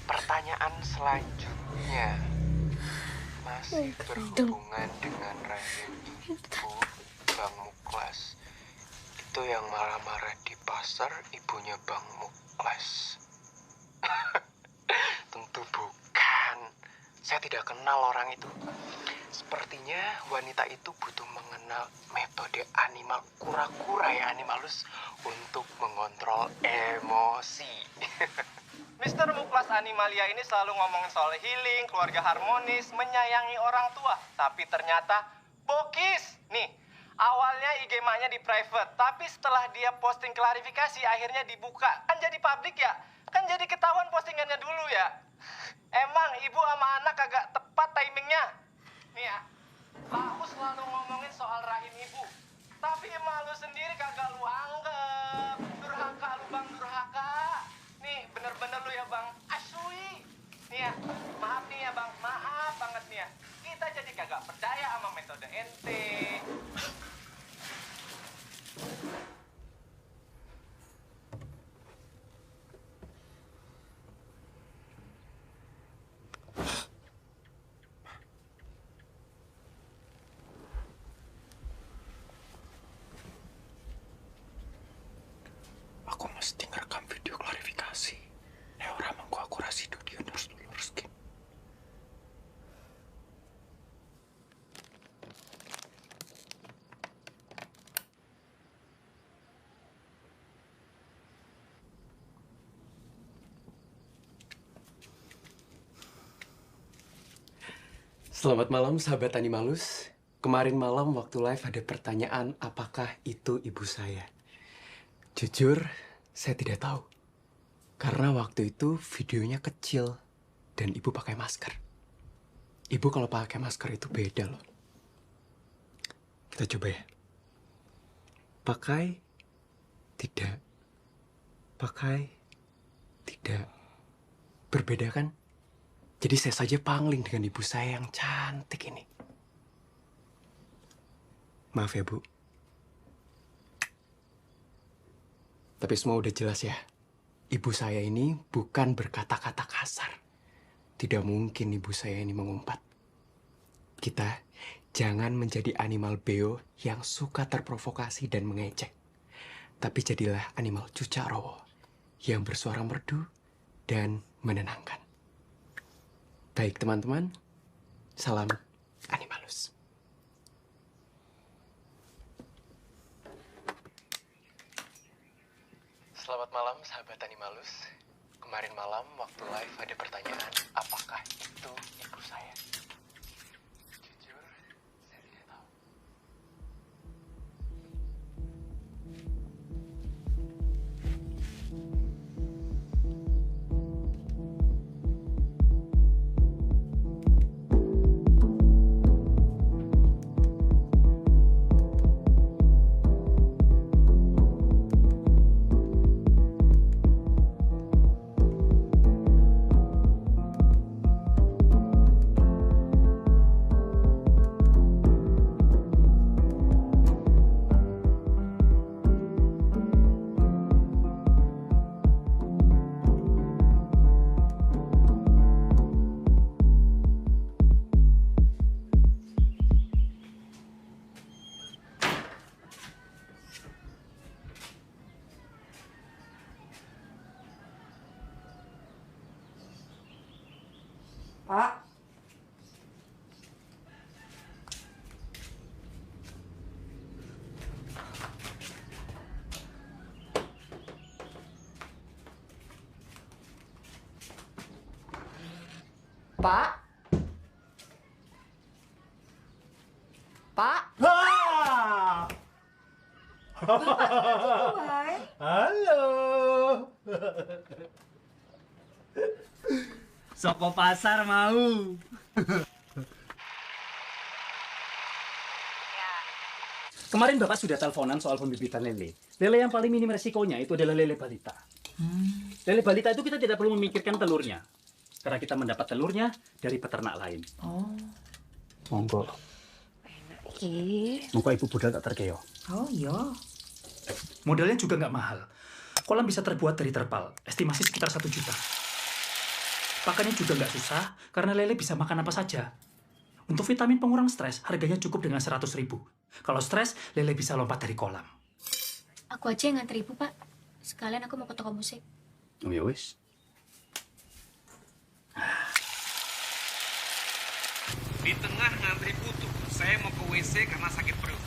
Speaker 8: Pertanyaan selanjutnya masih berhubungan dengan rahim ibu Bang Muklas. Itu yang marah-marah di pasar ibunya Bang Muklas. Tentu bukan. Saya tidak kenal orang itu. Sepertinya wanita itu butuh mengenal metode animal kura-kura ya animalus untuk mengontrol emosi.
Speaker 10: Mr. Muklas Animalia ini selalu ngomongin soal healing, keluarga harmonis, menyayangi orang tua. Tapi ternyata bokis. Nih, awalnya IG nya di private. Tapi setelah dia posting klarifikasi, akhirnya dibuka. Kan jadi publik ya? Kan jadi ketahuan postingannya dulu ya? Emang ibu sama anak agak tepat timingnya? Nih ya, aku selalu ngomongin soal rahim ibu. Tapi emang lu sendiri kagak lu anggap. Durhaka lu Bang, durhaka. Nih, bener-bener lu ya Bang, asui. Nih ya, maaf nih ya Bang, maaf banget nih ya. Kita jadi kagak percaya sama metode ente.
Speaker 4: Aku mesti ngerekam video klarifikasi. Nek ora mengko aku ra sido diurus-uruske. Selamat malam sahabat Animalus. Kemarin malam waktu live ada pertanyaan apakah itu ibu saya. Jujur, saya tidak tahu. Karena waktu itu videonya kecil dan ibu pakai masker. Ibu kalau pakai masker itu beda loh. Kita coba ya. Pakai, tidak. Pakai, tidak. Berbeda kan? Jadi saya saja pangling dengan ibu saya yang cantik ini. Maaf ya, Bu. Tapi semua udah jelas ya. Ibu saya ini bukan berkata-kata kasar. Tidak mungkin ibu saya ini mengumpat. Kita jangan menjadi animal beo yang suka terprovokasi dan mengejek. Tapi jadilah animal cucak rowo yang bersuara merdu dan menenangkan. Baik teman-teman, salam Animalus.
Speaker 8: Selamat malam sahabat Animalus. Kemarin malam waktu live ada pertanyaan, apakah itu ibu saya? Jujur, saya tidak tahu.
Speaker 1: Pak. Pak. Pak.
Speaker 9: Halo. Soko pasar mau. Kemarin Bapak sudah teleponan soal pembibitan lele. Lele yang paling minim resikonya itu adalah lele balita. Lele balita itu kita tidak perlu memikirkan telurnya. Karena kita mendapat telurnya dari peternak lain.
Speaker 5: Oh.
Speaker 9: Monggo.
Speaker 5: Enak iki.
Speaker 9: Muka ibu budal tak terkeo.
Speaker 5: Oh iya.
Speaker 9: Modalnya juga nggak mahal. Kolam bisa terbuat dari terpal. Estimasi sekitar 1 juta. Pakannya juga nggak susah, karena lele bisa makan apa saja. Untuk vitamin pengurang stres, harganya cukup dengan 100.000. Kalau stres, lele bisa lompat dari kolam.
Speaker 23: Aku aja yang nganter ibu, Pak. Sekalian aku mau ke toko musik.
Speaker 9: Oh ya wis.
Speaker 15: Di tengah ngantri putu, saya mau ke WC karena sakit perut.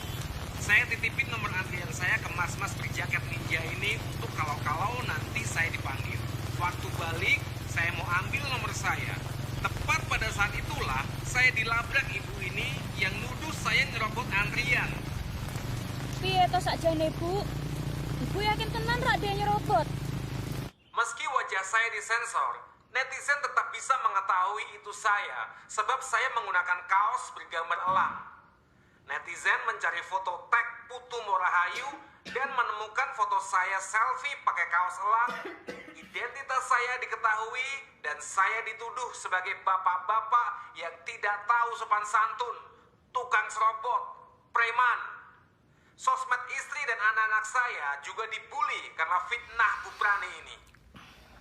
Speaker 15: Saya titipin nomor antrian saya ke mas-mas berjaket ninja ini untuk kalau-kalau nanti saya dipanggil. Waktu balik, saya mau ambil nomor saya. Tepat pada saat itulah, saya dilabrak ibu ini yang nuduh saya nyerobot antrian.
Speaker 23: Piye to sakjane, Bu? Ibu yakin tenan rak dia nyerobot?
Speaker 15: Meski wajah saya disensor, netizen tetap bisa mengetahui itu saya sebab saya menggunakan kaos bergambar elang. Netizen mencari foto tag Putu Morahayu dan menemukan foto saya selfie pakai kaos elang. Identitas saya diketahui dan saya dituduh sebagai bapak-bapak yang tidak tahu sopan santun, tukang serobot, preman. Sosmed istri dan anak-anak saya juga dibully karena fitnah Bu Prani ini.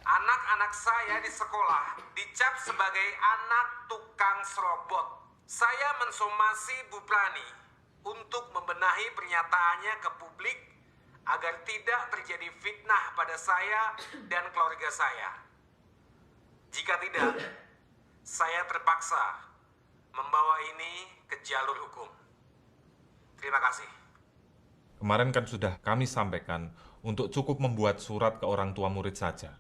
Speaker 15: Anak-anak saya di sekolah dicap sebagai anak tukang serobot. Saya mensomasi Bu Prani untuk membenahi pernyataannya ke publik agar tidak terjadi fitnah pada saya dan keluarga saya. Jika tidak, saya terpaksa membawa ini ke jalur hukum. Terima kasih.
Speaker 11: Kemarin kan sudah kami sampaikan untuk cukup membuat surat ke orang tua murid saja.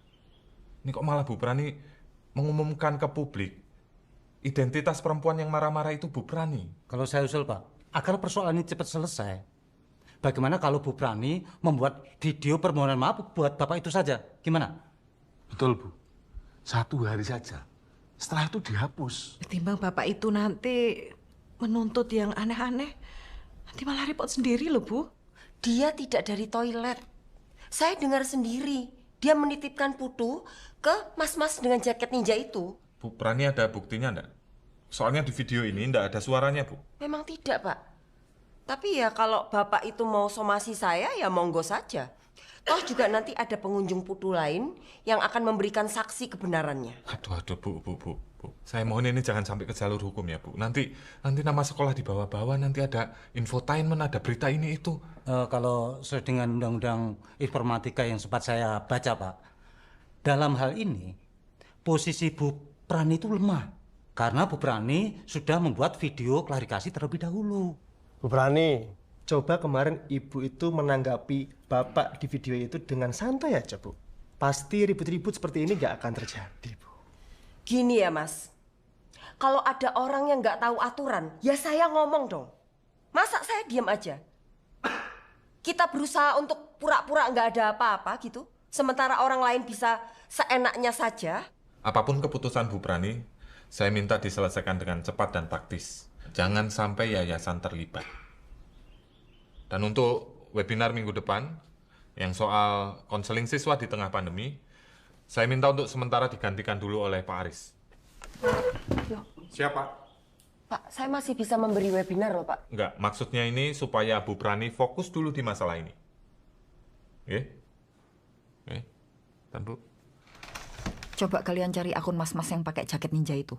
Speaker 11: Ini kok malah Bu Prani mengumumkan ke publik identitas perempuan yang marah-marah itu Bu Prani.
Speaker 9: Kalau saya usul Pak, agar persoalan ini cepat selesai. Bagaimana kalau Bu Prani membuat video permohonan maaf buat Bapak itu saja? Gimana?
Speaker 6: Betul Bu, 1 hari saja.
Speaker 2: Setelah itu dihapus.
Speaker 22: Ketimbang bapak itu nanti menuntut yang aneh-aneh, nanti malah repot sendiri loh, Bu.
Speaker 1: Dia tidak dari toilet. Saya dengar sendiri. Dia menitipkan putu ke mas-mas dengan jaket ninja itu.
Speaker 11: Bu Prani ada buktinya enggak? Soalnya di video ini enggak ada suaranya, Bu.
Speaker 1: Memang tidak, Pak. Tapi ya kalau bapak itu mau somasi saya, ya monggo saja. Toh juga nanti ada pengunjung putu lain yang akan memberikan saksi kebenarannya.
Speaker 11: Aduh, Bu. Saya mohon ini jangan sampai ke jalur hukum ya, Bu. Nanti nama sekolah dibawa-bawa, nanti ada infotainment, ada berita ini itu.
Speaker 7: Kalau sesuai dengan undang-undang informatika yang sempat saya baca, Pak, dalam hal ini posisi Bu Prani itu lemah karena Bu Prani sudah membuat video klarifikasi terlebih dahulu.
Speaker 17: Bu Prani, coba kemarin ibu itu menanggapi bapak di video itu dengan santai aja, Bu. Pasti ribut-ribut seperti ini nggak akan terjadi, Bu.
Speaker 1: Gini ya, Mas. Kalau ada orang yang nggak tahu aturan, ya saya ngomong dong. Masa saya diam aja? Kita berusaha untuk pura-pura nggak ada apa-apa gitu. Sementara orang lain bisa seenaknya saja.
Speaker 11: Apapun keputusan Bu Prani, saya minta diselesaikan dengan cepat dan taktis. Jangan sampai yayasan terlibat. Dan untuk webinar minggu depan, yang soal konseling siswa di tengah pandemi, saya minta untuk sementara digantikan dulu oleh Pak Aris.
Speaker 2: Siapa?
Speaker 1: Pak, saya masih bisa memberi webinar loh, Pak.
Speaker 11: Enggak, maksudnya ini supaya Bu Prani fokus dulu di masalah ini. Oke? Dan Bu?
Speaker 5: Coba kalian cari akun mas-mas yang pakai jaket ninja itu.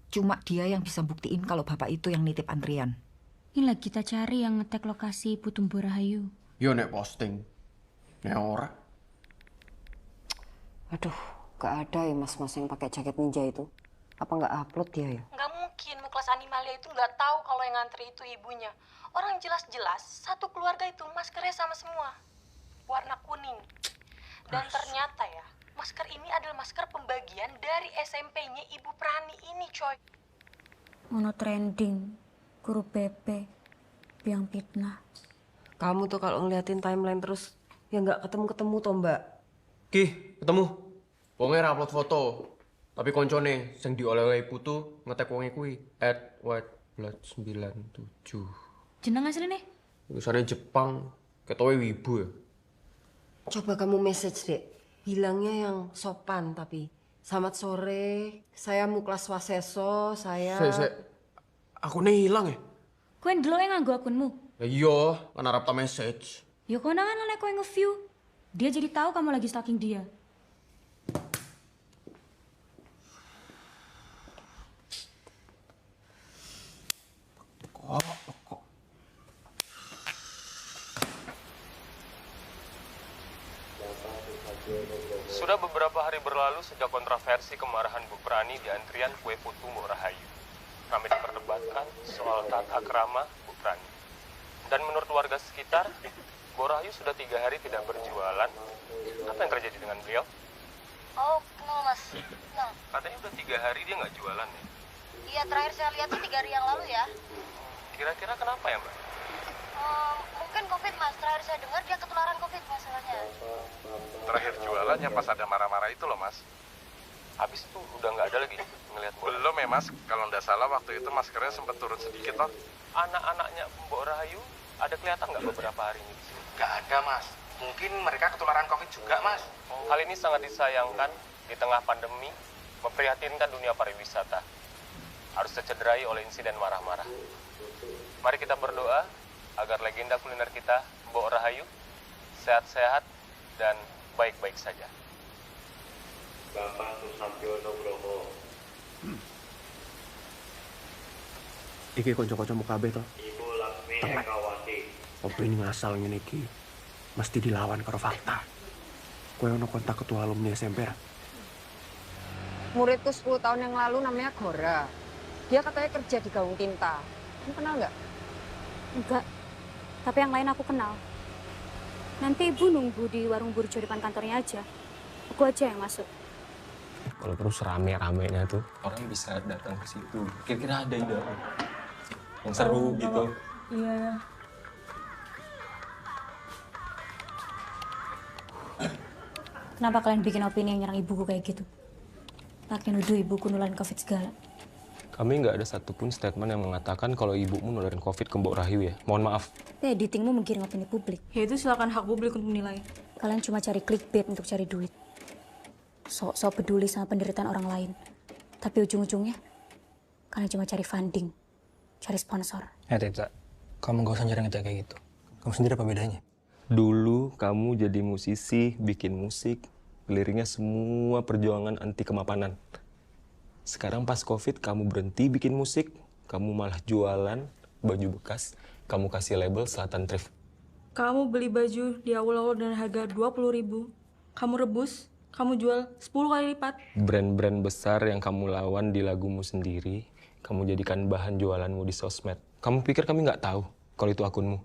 Speaker 5: Cuma dia yang bisa buktiin kalau bapak itu yang nitip antrian.
Speaker 23: Ini lagi kita cari yang ngetek lokasi Ibu Tumbuh Rahayu.
Speaker 8: Yo nek posting. Nek ora.
Speaker 1: Aduh, gak ada ya mas-mas yang pakai jaket ninja itu. Apa nggak upload dia ya?
Speaker 24: Nggak mungkin Muklas Animalia itu nggak tahu kalau yang ngantri itu ibunya. Orang jelas-jelas satu keluarga itu maskernya sama semua. Warna kuning. Dan ternyata ya, masker ini adalah masker pembagian dari SMP-nya Ibu Prani ini, coy.
Speaker 23: Mono trending, guru BP, biang fitnah.
Speaker 1: Kamu tuh kalau ngeliatin timeline terus, ya nggak ketemu-ketemu toh, Mbak.
Speaker 8: Ki, ketemu. Wonge ra upload foto. Tapi koncone sing dioleh-oleh putu ngetek wonge kuwi @whiteblood97.
Speaker 23: Jeneng asline?
Speaker 8: Tulisannya Jepang, ketowe wibu ya.
Speaker 1: Coba kamu message, Dek. Bilangnya yang sopan tapi. Selamat sore, saya Muklas Waseso, saya...
Speaker 8: Akunnya hilang ya?
Speaker 23: Kowe ndelok nganggo akunmu.
Speaker 8: Ya iya, kan arep ta message.
Speaker 23: Ya konangan nek kowe nge-view. Dia jadi tahu kamu lagi stalking dia.
Speaker 10: Sudah beberapa hari berlalu sejak kontroversi kemarahan Bu Prani di antrian kue putu Mbok Rahayu. Ramai diperdebatkan soal tata krama Bu Prani. Dan menurut warga sekitar, Mbok Rahayu sudah 3 hari tidak berjualan. Apa yang terjadi dengan beliau?
Speaker 23: Oh, kenal mas. Kenal.
Speaker 10: Katanya udah 3 hari dia nggak jualan ya?
Speaker 23: Iya, terakhir saya lihat tuh 3 hari yang lalu ya.
Speaker 10: Kira-kira kenapa ya, Mbak?
Speaker 23: Mungkin COVID mas, terakhir saya dengar dia ketularan COVID masalahnya.
Speaker 6: Terakhir jualannya pas ada marah-marah itu loh, Mas.
Speaker 10: Habis itu udah nggak ada lagi ngeliat Mbok.
Speaker 6: Belum ya, Mas. Kalau nggak salah waktu itu maskernya sempat turun sedikit loh.
Speaker 10: Anak-anaknya Mbok Rahayu ada kelihatan nggak beberapa hari ini di sini?
Speaker 8: Nggak ada, Mas. Mungkin mereka ketularan COVID juga, Mas.
Speaker 10: Hal ini sangat disayangkan di tengah pandemi, memprihatinkan dunia pariwisata. Harus tercederai oleh insiden marah-marah. Mari kita berdoa agar legenda kuliner kita, Mbok Rahayu, sehat-sehat dan baik-baik saja.
Speaker 12: Bapak Susatyono Bromo.
Speaker 8: Iki kanca-kancamu kabeh to.
Speaker 12: Ibu Laksmi Ekawati.
Speaker 8: Opini ngasal ngene iki mesti dilawan karo fakta. Kowe ono kontak ketua alumni SMP ra?
Speaker 5: Muridku 10 tahun yang lalu namanya Gora. Dia katanya kerja di Gaung Tinta. Kamu kenal nggak?
Speaker 23: Enggak, tapi yang lain aku kenal. Nanti ibu nunggu di warung burjo depan kantornya aja. Aku aja yang masuk.
Speaker 8: Kalau terus rame-ramenya tuh
Speaker 4: orang bisa datang ke situ. Kira-kira ada ide yang seru gitu.
Speaker 23: Iya. Kenapa kalian bikin opini yang nyerang ibuku kayak gitu? Pakai nuduh ibuku nularin COVID segala.
Speaker 8: Kami nggak ada satupun statement yang mengatakan kalau ibumu nularin COVID ke Mbok Rahayu ya. Mohon maaf.
Speaker 23: Editingmu menggiring opini publik.
Speaker 2: Ya itu silakan hak publik untuk menilai.
Speaker 23: Kalian cuma cari clickbait untuk cari duit. Sok-sok peduli sama penderitaan orang lain. Tapi ujung-ujungnya, kalian cuma cari funding, cari sponsor.
Speaker 3: Tita, kamu gak usah nyerang kita kayak gitu. Kamu sendiri apa bedanya?
Speaker 8: Dulu kamu jadi musisi, bikin musik, liriknya semua perjuangan anti kemapanan. Sekarang pas COVID, kamu berhenti bikin musik, kamu malah jualan baju bekas, kamu kasih label Selatan Thrift.
Speaker 2: Kamu beli baju di awal-awal dengan harga 20.000. Kamu rebus, kamu jual 10 kali lipat.
Speaker 8: Brand-brand besar yang kamu lawan di lagumu sendiri, kamu jadikan bahan jualanmu di sosmed. Kamu pikir kami nggak tahu kalau itu akunmu?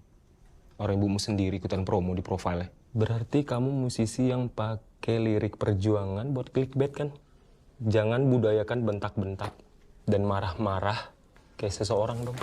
Speaker 8: Orang ibumu sendiri ikutan promo di profile. Berarti kamu musisi yang pakai lirik perjuangan buat clickbait kan? Jangan budayakan bentak-bentak dan marah-marah kayak seseorang dong.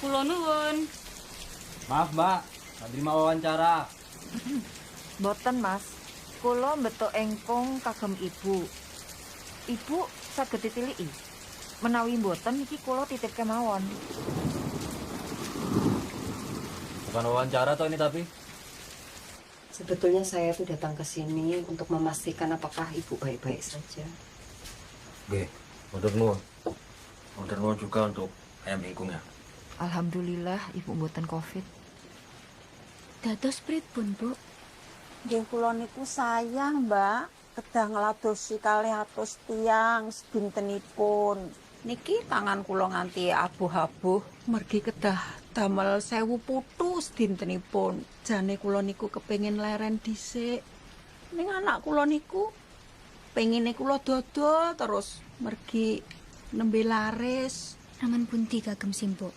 Speaker 2: Kula nuwun.
Speaker 4: Maaf mbak, nggak terima wawancara.
Speaker 5: Boten mas, kula beto engkong kagem ibu. Ibu saged ditiliki. Menawi boten iki kula titip kemawon.
Speaker 4: Bukan wawancara toh ini tapi.
Speaker 14: Sebetulnya saya tuh datang ke sini untuk memastikan apakah ibu baik-baik saja.
Speaker 3: Oke, matur nuwun. Matur nuwun juga untuk ayam ingkungnya.
Speaker 5: Alhamdulillah ibu mboten COVID.
Speaker 23: Dados pripun, Bu?
Speaker 20: Nggih kula niku sayang, Mbak, kedah ngladosi 200 tiang sedintenipun. Niki tangan kula nganti abuh-abuh, mergi kedah damel 1000 putu sedintenipun. Jane kula niku kepengin leren dhisik. Ning anak kula niku pengine kula dodol terus mergi nembe laris.
Speaker 23: Ramen pundi kagem Simbok?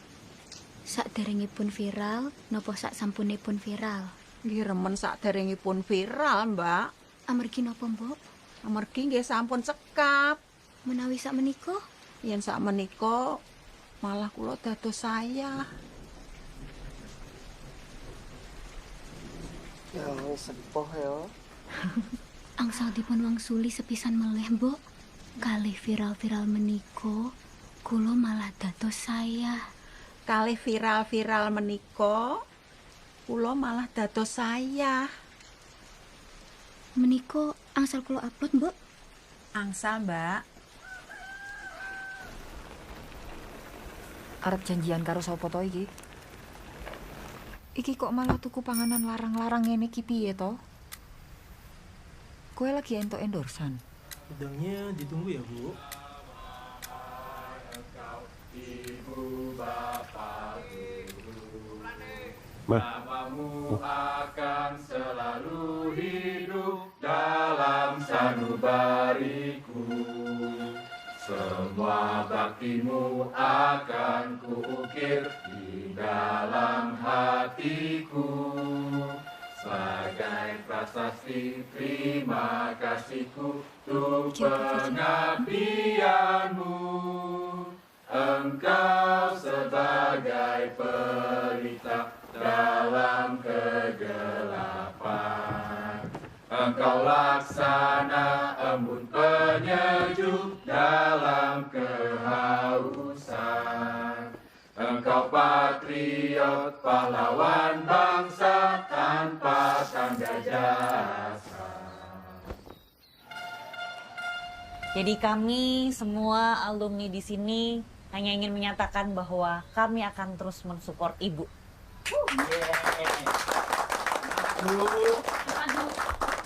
Speaker 23: Sakderengipun viral napa sak sampunipun viral?
Speaker 20: Nggih remen sakderengipun viral, Mbak.
Speaker 23: Amargi napa, Mbok?
Speaker 20: Amargi nggih sampun cekap.
Speaker 23: Menawi sak menika?
Speaker 20: Yen sak menika malah kula dados saya. Ya sepuh ya.
Speaker 23: Angsal dipun wangsuli sepisan meleh, Mbok. Kalih viral-viral menika kula malah dados saya.
Speaker 20: Kalih viral-viral menika kula malah dados saya.
Speaker 23: Menika angsal kula upload, Mbok?
Speaker 20: Angsal, Mbak.
Speaker 5: Arep janjian karo sapa to iki? Iki kok malah tuku panganan larang-larang ngene iki piye to? Kowe lagi entuk endorsan.
Speaker 9: Udangnya ditunggu ya, Bu.
Speaker 25: Ibu bapak guru,
Speaker 8: Ma.
Speaker 25: namamu akan selalu hidup dalam sanubariku. Semua baktimu akan kuukir di dalam hatiku. Sebagai prasasti terima kasihku untuk pengabdianmu. Engkau sebagai pelita dalam kegelapan. Engkau laksana embun penyejuk dalam kehausan. Engkau patriot pahlawan bangsa tanpa tanda jasa.
Speaker 26: Jadi kami semua alumni di sini hanya ingin menyatakan bahwa kami akan terus mensupport Ibu.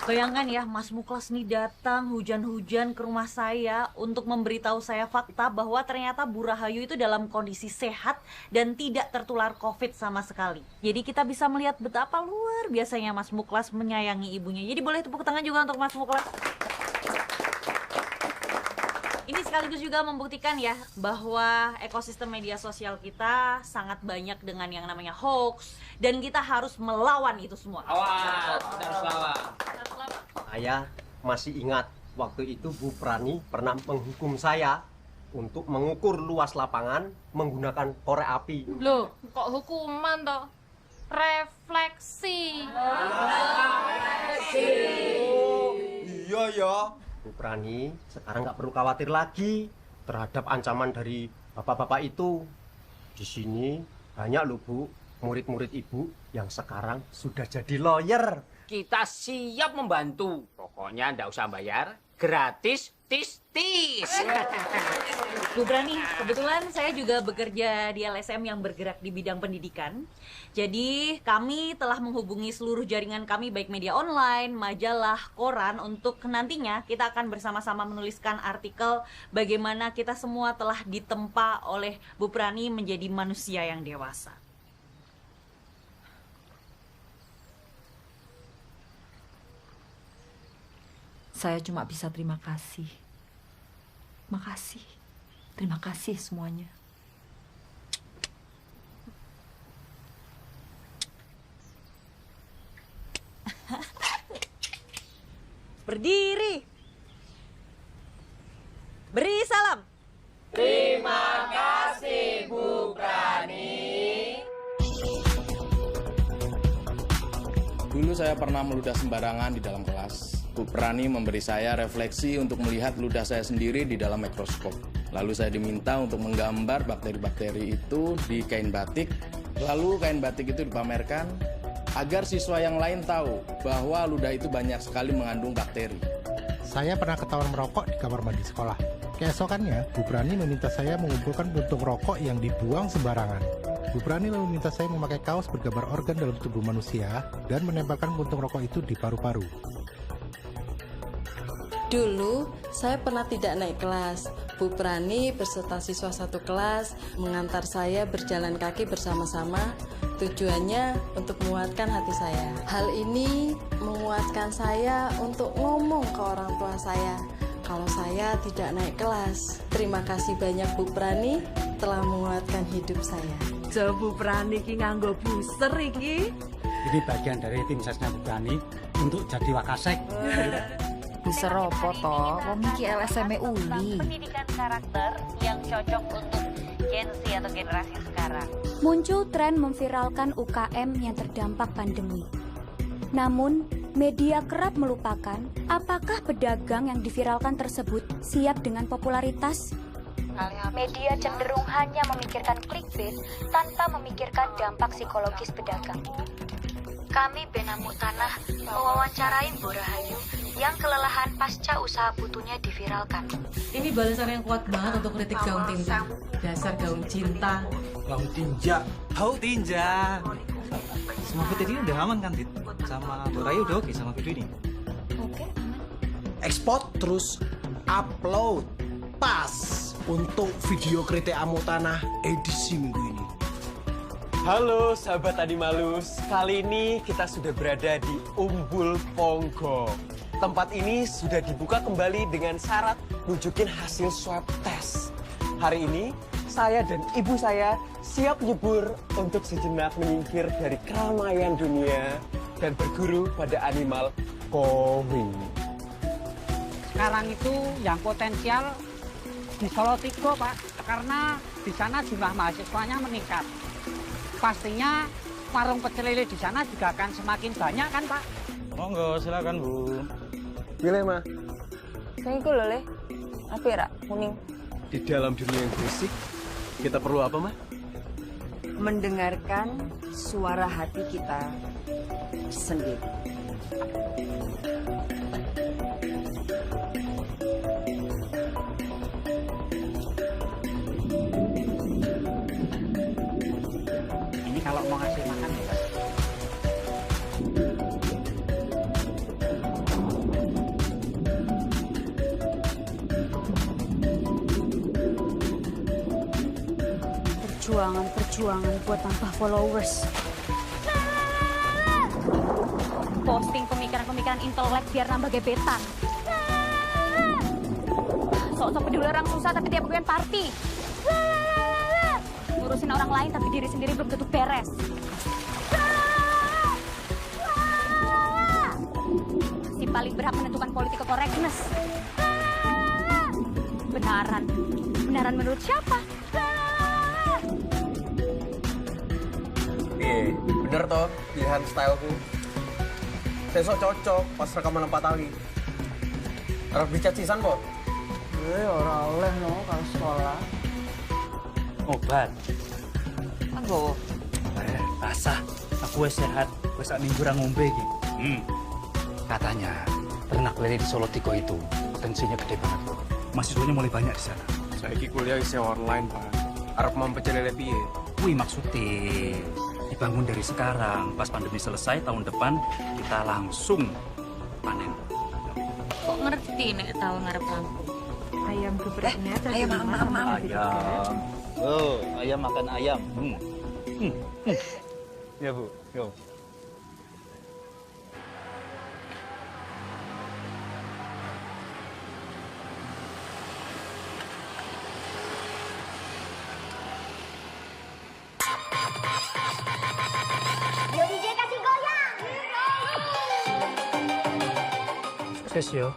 Speaker 26: Bayangkan ya, Mas Muklas nih datang hujan-hujan ke rumah saya untuk memberitahu saya fakta bahwa ternyata Bu Rahayu itu dalam kondisi sehat dan tidak tertular COVID sama sekali. Jadi kita bisa melihat betapa luar biasanya Mas Muklas menyayangi ibunya. Jadi boleh tepuk tangan juga untuk Mas Muklas. Ini sekaligus juga membuktikan ya bahwa ekosistem media sosial kita sangat banyak dengan yang namanya hoax dan kita harus melawan itu semua.
Speaker 13: Saya masih ingat waktu itu Bu Prani pernah menghukum saya untuk mengukur luas lapangan menggunakan korek api.
Speaker 24: Loh, kok hukuman toh? Refleksi.
Speaker 13: Iya ya. Bu Prani sekarang nggak perlu khawatir lagi terhadap ancaman dari bapak-bapak itu. Di sini banyak loh Bu, murid-murid Ibu yang sekarang sudah jadi lawyer.
Speaker 15: Kita siap membantu. Pokoknya ndak usah bayar, gratis, tis.
Speaker 26: Bu Prani, kebetulan saya juga bekerja di LSM yang bergerak di bidang pendidikan. Jadi kami telah menghubungi seluruh jaringan kami baik media online, majalah, koran untuk nantinya kita akan bersama-sama menuliskan artikel bagaimana kita semua telah ditempa oleh Bu Prani menjadi manusia yang dewasa.
Speaker 5: Saya cuma bisa terima kasih. Makasih. Terima kasih semuanya.
Speaker 26: Berdiri. Beri salam.
Speaker 15: Terima kasih Bu Prani.
Speaker 16: Dulu saya pernah meludah sembarangan di dalam kelas. Bu Prani memberi saya refleksi untuk melihat ludah saya sendiri di dalam mikroskop. Lalu saya diminta untuk menggambar bakteri-bakteri itu di kain batik. Lalu kain batik itu dipamerkan agar siswa yang lain tahu bahwa ludah itu banyak sekali mengandung bakteri.
Speaker 18: Saya pernah ketahuan merokok di kamar mandi sekolah. Keesokannya, Bu Prani meminta saya mengumpulkan puntung rokok yang dibuang sembarangan. Bu Prani lalu meminta saya memakai kaos bergambar organ dalam tubuh manusia dan menempelkan puntung rokok itu di paru-paru.
Speaker 2: Dulu, saya pernah tidak naik kelas. Bu Prani beserta siswa satu kelas mengantar saya berjalan kaki bersama-sama. Tujuannya untuk menguatkan hati saya. Hal ini menguatkan saya untuk ngomong ke orang tua saya kalau saya tidak naik kelas. Terima kasih banyak Bu Prani telah menguatkan hidup saya.
Speaker 22: Jo Bu Prani ki nganggo booster iki.
Speaker 7: Ini bagian dari tim sesnya Bu Prani untuk jadi wakasek.
Speaker 5: Bisa ropo toh, wong iki LSM uli.
Speaker 23: Pendidikan karakter yang cocok untuk Gen Z atau generasi sekarang. Muncul tren memviralkan UKM yang terdampak pandemi. Namun, media kerap melupakan apakah pedagang yang diviralkan tersebut siap dengan popularitas. Media cenderung hanya memikirkan clickbait tanpa memikirkan dampak psikologis pedagang. Kami Benamuk Tanah mewawancarai Bu Rahayu yang kelelahan pasca usaha putunya diviralkan.
Speaker 19: Ini balasan yang kuat banget untuk kritik gaun tinta. Dasar gaun cinta.
Speaker 21: Gaun tinja. Gaun tinja. Semua video ini udah aman kan, Dit? Sama Bu Rahayu udah oke sama video ini?
Speaker 23: Oke,
Speaker 17: Export terus upload. Pas untuk video kritik Amuk Tanah edisi minggu ini.
Speaker 4: Halo sahabat Animalus, kali ini kita sudah berada di Umbul Ponggo. Tempat ini sudah dibuka kembali dengan syarat nunjukin hasil swab test. Hari ini saya dan ibu saya siap nyebur untuk sejenak menyingkir dari keramaian dunia dan berguru pada animal kowing.
Speaker 27: Sekarang itu yang potensial di Solo Tigo, Pak, karena di sana jumlah mahasiswanya meningkat. Pastinya warung pecel lele di sana juga akan semakin banyak kan, Pak?
Speaker 21: Monggo, silakan Bu.
Speaker 4: Pilih, Ma.
Speaker 23: Saya ikut loh, Le. Apa ya, kuning?
Speaker 4: Di dalam dunia yang berisik, kita perlu apa, Ma?
Speaker 1: Mendengarkan suara hati kita sendiri.
Speaker 27: Ini kalau mau ngasih makan ya.
Speaker 23: Perjuangan buat tambah followers. Posting pemikiran-pemikiran intelek biar nambah gebetan. Sok-sok peduli orang susah tapi tiap bulan party. Ngurusin orang lain tapi diri sendiri belum tentu beres. Si paling berhak menentukan political correctness. Benaran. Benaran menurut siapa?
Speaker 4: Bener toh pilihan styleku. Sesok cocok pas rekaman 4 kali. Harus dicat sisan kok.
Speaker 5: Ora oleh no kalau sekolah.
Speaker 21: Obat.
Speaker 5: Anggo.
Speaker 21: Basah. Aku wis sehat. Wis sak minggu ora ngombe iki. Katanya ternak lele di Solo Tigo itu potensinya gede banget kok. Mahasiswanya mulai banyak di sana.
Speaker 8: Saya kuliah isi online, Pak. Arep mau pecel lele piye?
Speaker 21: Wih, maksudnya dibangun dari sekarang. Pas pandemi selesai tahun depan kita langsung panen.
Speaker 23: Kok ngerti nek tahu ngarep lampu?
Speaker 5: Ayam gebreknya tadi
Speaker 21: Ayam. Oh, ayam makan ayam. Ya, Bu. Yo.
Speaker 22: DJ kasih goyang.
Speaker 9: Sukses yo.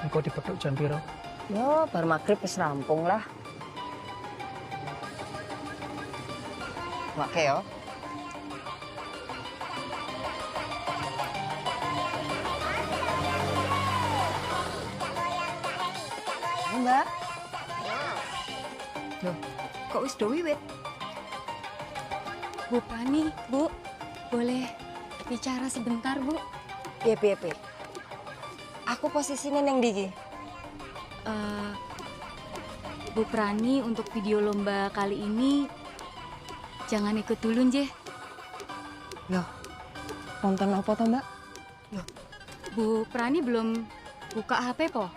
Speaker 9: Engko dipethuk jam piro?
Speaker 1: Yo, bar maghrib wis rampung lah. Oke yo. Mbak. Loh, kok wis do wiwit?
Speaker 23: Bu Prani, Bu, boleh bicara sebentar, Bu?
Speaker 1: Piye. Aku posisinya neng ndi?
Speaker 23: Bu Prani untuk video lomba kali ini jangan ikut dulu, Njeh.
Speaker 1: Loh, nonton apa toh, Mbak?
Speaker 23: Loh, Bu Prani belum buka HP, po?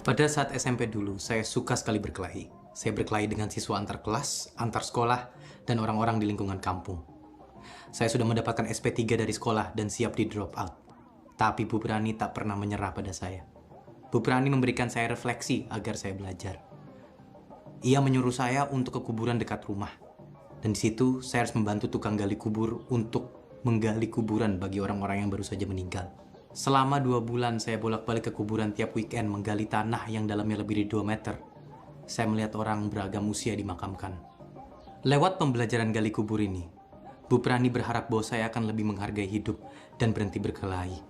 Speaker 8: Pada saat SMP dulu, saya suka sekali berkelahi. Saya berkelahi dengan siswa antar kelas, antar sekolah, dan orang-orang di lingkungan kampung. Saya sudah mendapatkan SP3 dari sekolah dan siap di drop out. Tapi Bu Prani tak pernah menyerah pada saya. Bu Prani memberikan saya refleksi agar saya belajar. Ia menyuruh saya untuk ke kuburan dekat rumah. Dan di situ saya harus membantu tukang gali kubur untuk menggali kuburan bagi orang-orang yang baru saja meninggal. Selama 2 bulan saya bolak-balik ke kuburan tiap weekend menggali tanah yang dalamnya lebih dari 2 meter. Saya melihat orang beragam usia dimakamkan. Lewat pembelajaran gali kubur ini, Bu Prani berharap bahwa saya akan lebih menghargai hidup dan berhenti berkelahi.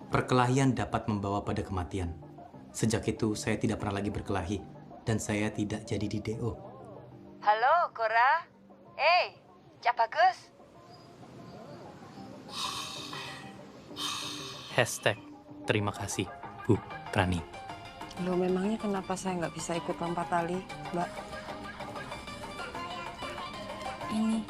Speaker 8: Perkelahian dapat membawa pada kematian. Sejak itu saya tidak pernah lagi berkelahi dan saya tidak jadi di DO.
Speaker 1: Halo, Gora. Cak Bagus.
Speaker 21: #terima kasih, Bu Prani.
Speaker 1: Loh, memangnya kenapa saya nggak bisa ikut lompat tali, Mbak?
Speaker 23: Ini.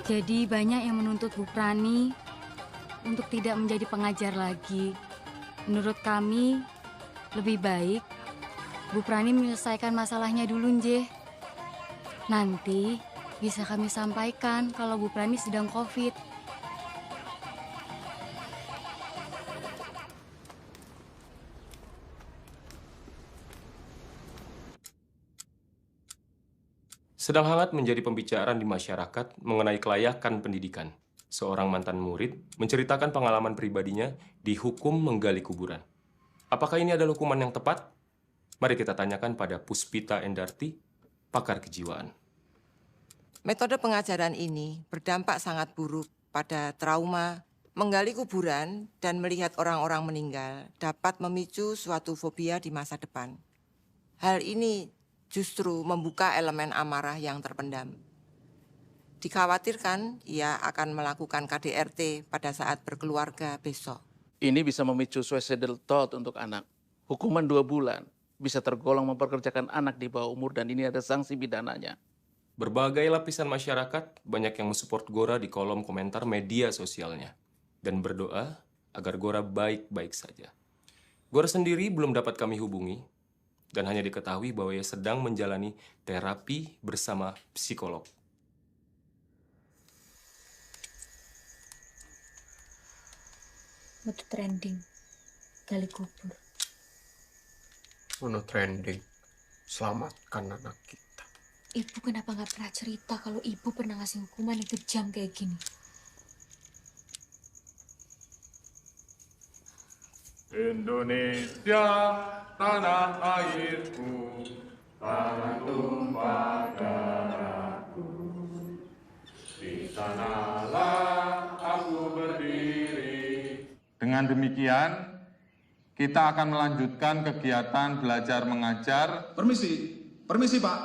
Speaker 23: Jadi banyak yang menuntut Bu Prani untuk tidak menjadi pengajar lagi. Menurut kami, lebih baik Bu Prani menyelesaikan masalahnya dulu, Njeh. Nanti bisa kami sampaikan kalau Bu Prani sedang COVID.
Speaker 3: Sedang hangat menjadi pembicaraan di masyarakat mengenai kelayakan pendidikan. Seorang mantan murid menceritakan pengalaman pribadinya dihukum menggali kuburan. Apakah ini adalah hukuman yang tepat? Mari kita tanyakan pada Puspita Endarti, pakar kejiwaan.
Speaker 6: Metode pengajaran ini berdampak sangat buruk pada trauma. Menggali kuburan dan melihat orang-orang meninggal dapat memicu suatu fobia di masa depan. Hal ini justru membuka elemen amarah yang terpendam. Dikhawatirkan ia akan melakukan KDRT pada saat berkeluarga besok.
Speaker 16: Ini bisa memicu suicidal thought untuk anak. Hukuman 2 bulan bisa tergolong memperkerjakan anak di bawah umur dan ini ada sanksi pidananya.
Speaker 3: Berbagai lapisan masyarakat banyak yang mensupport Gora di kolom komentar media sosialnya dan berdoa agar Gora baik-baik saja. Gora sendiri belum dapat kami hubungi, dan hanya diketahui bahwa ia sedang menjalani terapi bersama psikolog.
Speaker 10: Mutu trending, gali kubur.
Speaker 8: Ono trending, selamatkan anak kita.
Speaker 10: Ibu kenapa nggak pernah cerita kalau ibu pernah ngasih hukuman yang kejam kayak gini?
Speaker 11: Indonesia, tanah airku, tanah tumpah darahku. Di sanalah aku berdiri.
Speaker 12: Dengan demikian, kita akan melanjutkan kegiatan belajar mengajar.
Speaker 14: Permisi Pak.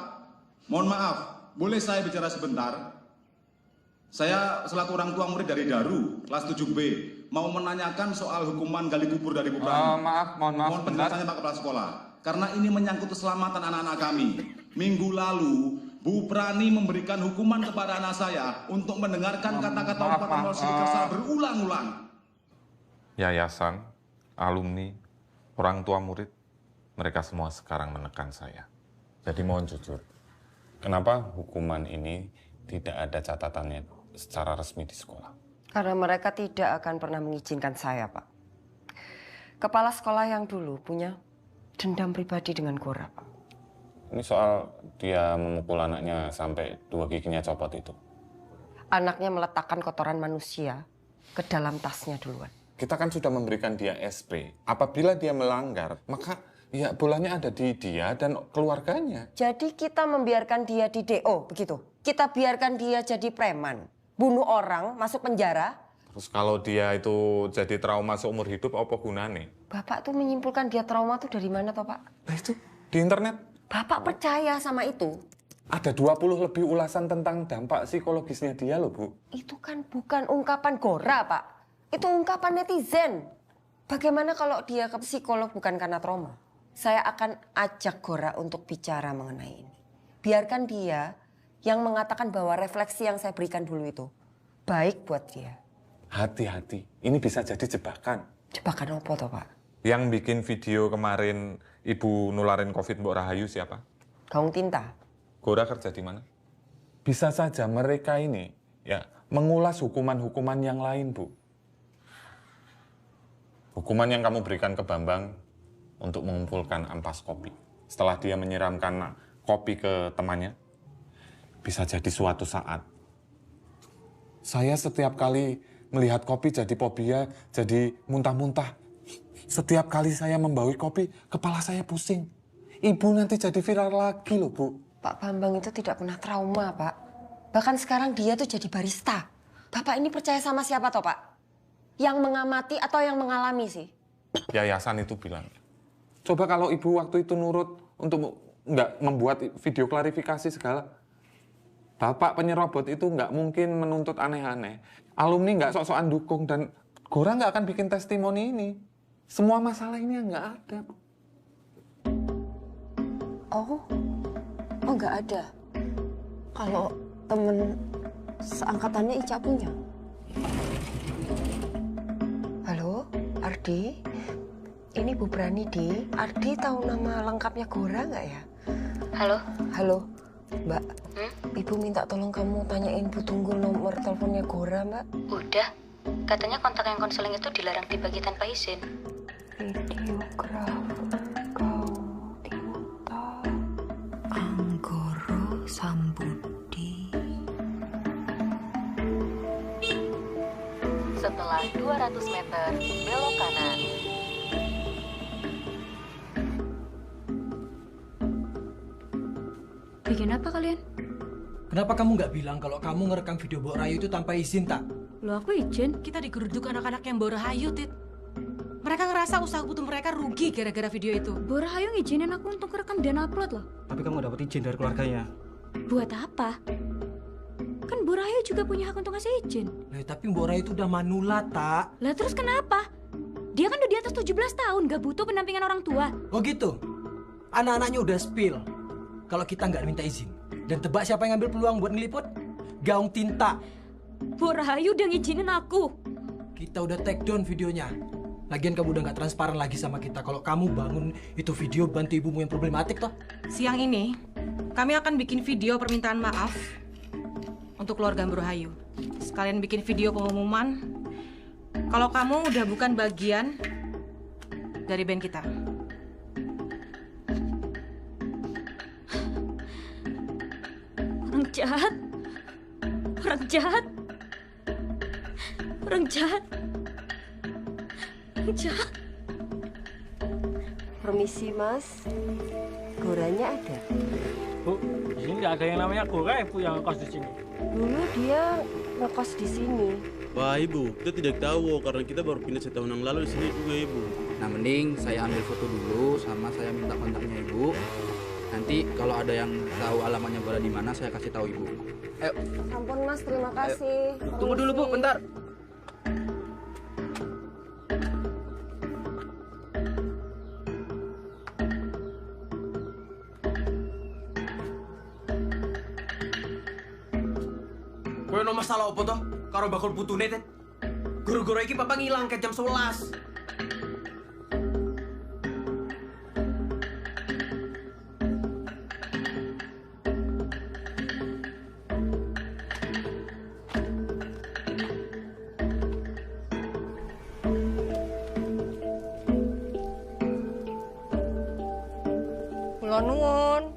Speaker 14: Mohon maaf, boleh saya bicara sebentar? Saya selaku orang tua murid dari Daru, kelas 7B, mau menanyakan soal hukuman gali kubur dari Bu Prani.
Speaker 12: Mohon maaf,
Speaker 14: Mohon penjelasannya Pak Kepala Sekolah. Karena ini menyangkut keselamatan anak-anak kami. Minggu lalu, Bu Prani memberikan hukuman kepada anak saya untuk mendengarkan kata-kata umpatan Sidikersa berulang-ulang.
Speaker 12: Yayasan, alumni, orang tua murid, mereka semua sekarang menekan saya. Jadi mohon jujur, kenapa hukuman ini tidak ada catatannya secara resmi di sekolah?
Speaker 1: Karena mereka tidak akan pernah mengizinkan saya, Pak. Kepala sekolah yang dulu punya dendam pribadi dengan Gora, Pak.
Speaker 12: Ini soal dia memukul anaknya sampai 2 giginya copot itu.
Speaker 1: Anaknya meletakkan kotoran manusia ke dalam tasnya duluan.
Speaker 12: Kita kan sudah memberikan dia SP. Apabila dia melanggar, maka ya bolanya ada di dia dan keluarganya.
Speaker 1: Jadi kita membiarkan dia di DO, begitu? Kita biarkan dia jadi preman, bunuh orang, masuk penjara.
Speaker 12: Terus kalau dia itu jadi trauma seumur hidup, apa gunanya?
Speaker 1: Bapak tuh menyimpulkan dia trauma tuh dari mana toh, Pak?
Speaker 12: Nah itu, di internet.
Speaker 1: Bapak percaya sama itu?
Speaker 12: Ada 20 lebih ulasan tentang dampak psikologisnya dia loh, Bu.
Speaker 1: Itu kan bukan ungkapan Gora, Pak. Itu ungkapan netizen. Bagaimana kalau dia ke psikolog bukan karena trauma? Saya akan ajak Gora untuk bicara mengenai ini. Biarkan dia yang mengatakan bahwa refleksi yang saya berikan dulu itu baik buat dia.
Speaker 12: Hati-hati, ini bisa jadi jebakan.
Speaker 1: Jebakan apa toh, Pak?
Speaker 12: Yang bikin video kemarin ibu nularin COVID Mbok Rahayu siapa?
Speaker 1: Gaung Tinta.
Speaker 12: Gora kerja di mana? Bisa saja mereka ini ya mengulas hukuman-hukuman yang lain, Bu. Hukuman yang kamu berikan ke Bambang untuk mengumpulkan ampas kopi. Setelah dia menyiramkan kopi ke temannya, bisa jadi suatu saat saya setiap kali melihat kopi jadi fobia, jadi muntah-muntah. Setiap kali saya membawa kopi, kepala saya pusing. Ibu nanti jadi viral lagi loh, Bu.
Speaker 1: Pak Bambang itu tidak pernah trauma, Pak. Bahkan sekarang dia tuh jadi barista. Bapak ini percaya sama siapa toh, Pak? Yang mengamati atau yang mengalami sih?
Speaker 12: Yayasan itu bilang, coba kalau ibu waktu itu nurut untuk nggak membuat video klarifikasi segala, Bapak penyerobot itu nggak mungkin menuntut aneh-aneh. Alumni nggak sok-sokan dukung dan Gora nggak akan bikin testimoni ini. Semua masalah ini nggak ada.
Speaker 1: Oh nggak ada. Kalau temen seangkatannya Ica punya. Halo, Ardi. Ini Bu Prani, Di. Ardi tahu nama lengkapnya Gora nggak ya?
Speaker 10: Halo.
Speaker 1: Halo, Mbak. Ibu minta tolong kamu tanyain Bu Tunggul nomor teleponnya Gora, Mbak.
Speaker 10: Udah. Katanya kontak yang konseling itu dilarang dibagi tanpa izin.
Speaker 5: Videografer Gaung Tinta Anggoro Sambudi.
Speaker 10: Setelah 200 meter, belok kanan.
Speaker 20: Bikin apa kalian?
Speaker 24: Kenapa kamu nggak bilang kalau kamu ngerekam video Mbok Rahayu itu tanpa izin, tak?
Speaker 20: Loh, aku izin. Kita digeruduk anak-anak yang Mbok Rahayu, Tit. Mereka ngerasa usaha putu mereka rugi gara-gara video itu.
Speaker 10: Mbok Rahayu ngizinin aku untuk rekam dan upload loh.
Speaker 21: Tapi kamu dapat izin dari keluarganya.
Speaker 10: Buat apa? Kan Mbok Rahayu juga punya hak untuk ngasih izin.
Speaker 24: Lah, tapi Mbok Rahayu itu udah manula, tak?
Speaker 10: Lah terus kenapa? Dia kan udah di atas 17 tahun, gak butuh pendampingan orang tua.
Speaker 24: Oh gitu? Anak-anaknya udah spill kalau kita nggak minta izin. Dan tebak siapa yang ngambil peluang buat ngeliput? Gaung Tinta.
Speaker 10: Mbok Rahayu udah ngizinin aku.
Speaker 24: Kita udah take down videonya. Lagian kamu udah nggak transparan lagi sama kita kalau kamu bangun itu video bantu ibumu yang problematik toh.
Speaker 20: Siang ini, kami akan bikin video permintaan maaf untuk keluarga Mbak Rahayu. Sekalian bikin video pengumuman kalau kamu udah bukan bagian dari band kita.
Speaker 10: Orang jahat. Orang jahat. Orang jahat. Orang jahat.
Speaker 1: Permisi, Mas. Goranya ada?
Speaker 2: Bu, di sini nggak ada yang namanya Gora, Bu, yang ngekos di sini.
Speaker 1: Dulu dia ngekos di sini.
Speaker 7: Wah, Ibu, kita tidak tahu karena kita baru pindah setahun yang lalu di sini juga, Ibu.
Speaker 13: Nah, mending saya ambil foto dulu sama saya minta kontaknya Ibu. Nanti kalau ada yang tahu alamatnya Gora di mana, saya kasih tahu Ibu. Ayo.
Speaker 1: Ampun, Mas, terima kasih.
Speaker 13: Tunggu dulu, Bu, bentar.
Speaker 4: Kowe no masalah apa toh? Karo bakul putune, Tet. Guru-guru iki papa ngilang ke jam 11.
Speaker 1: Kula nuwun.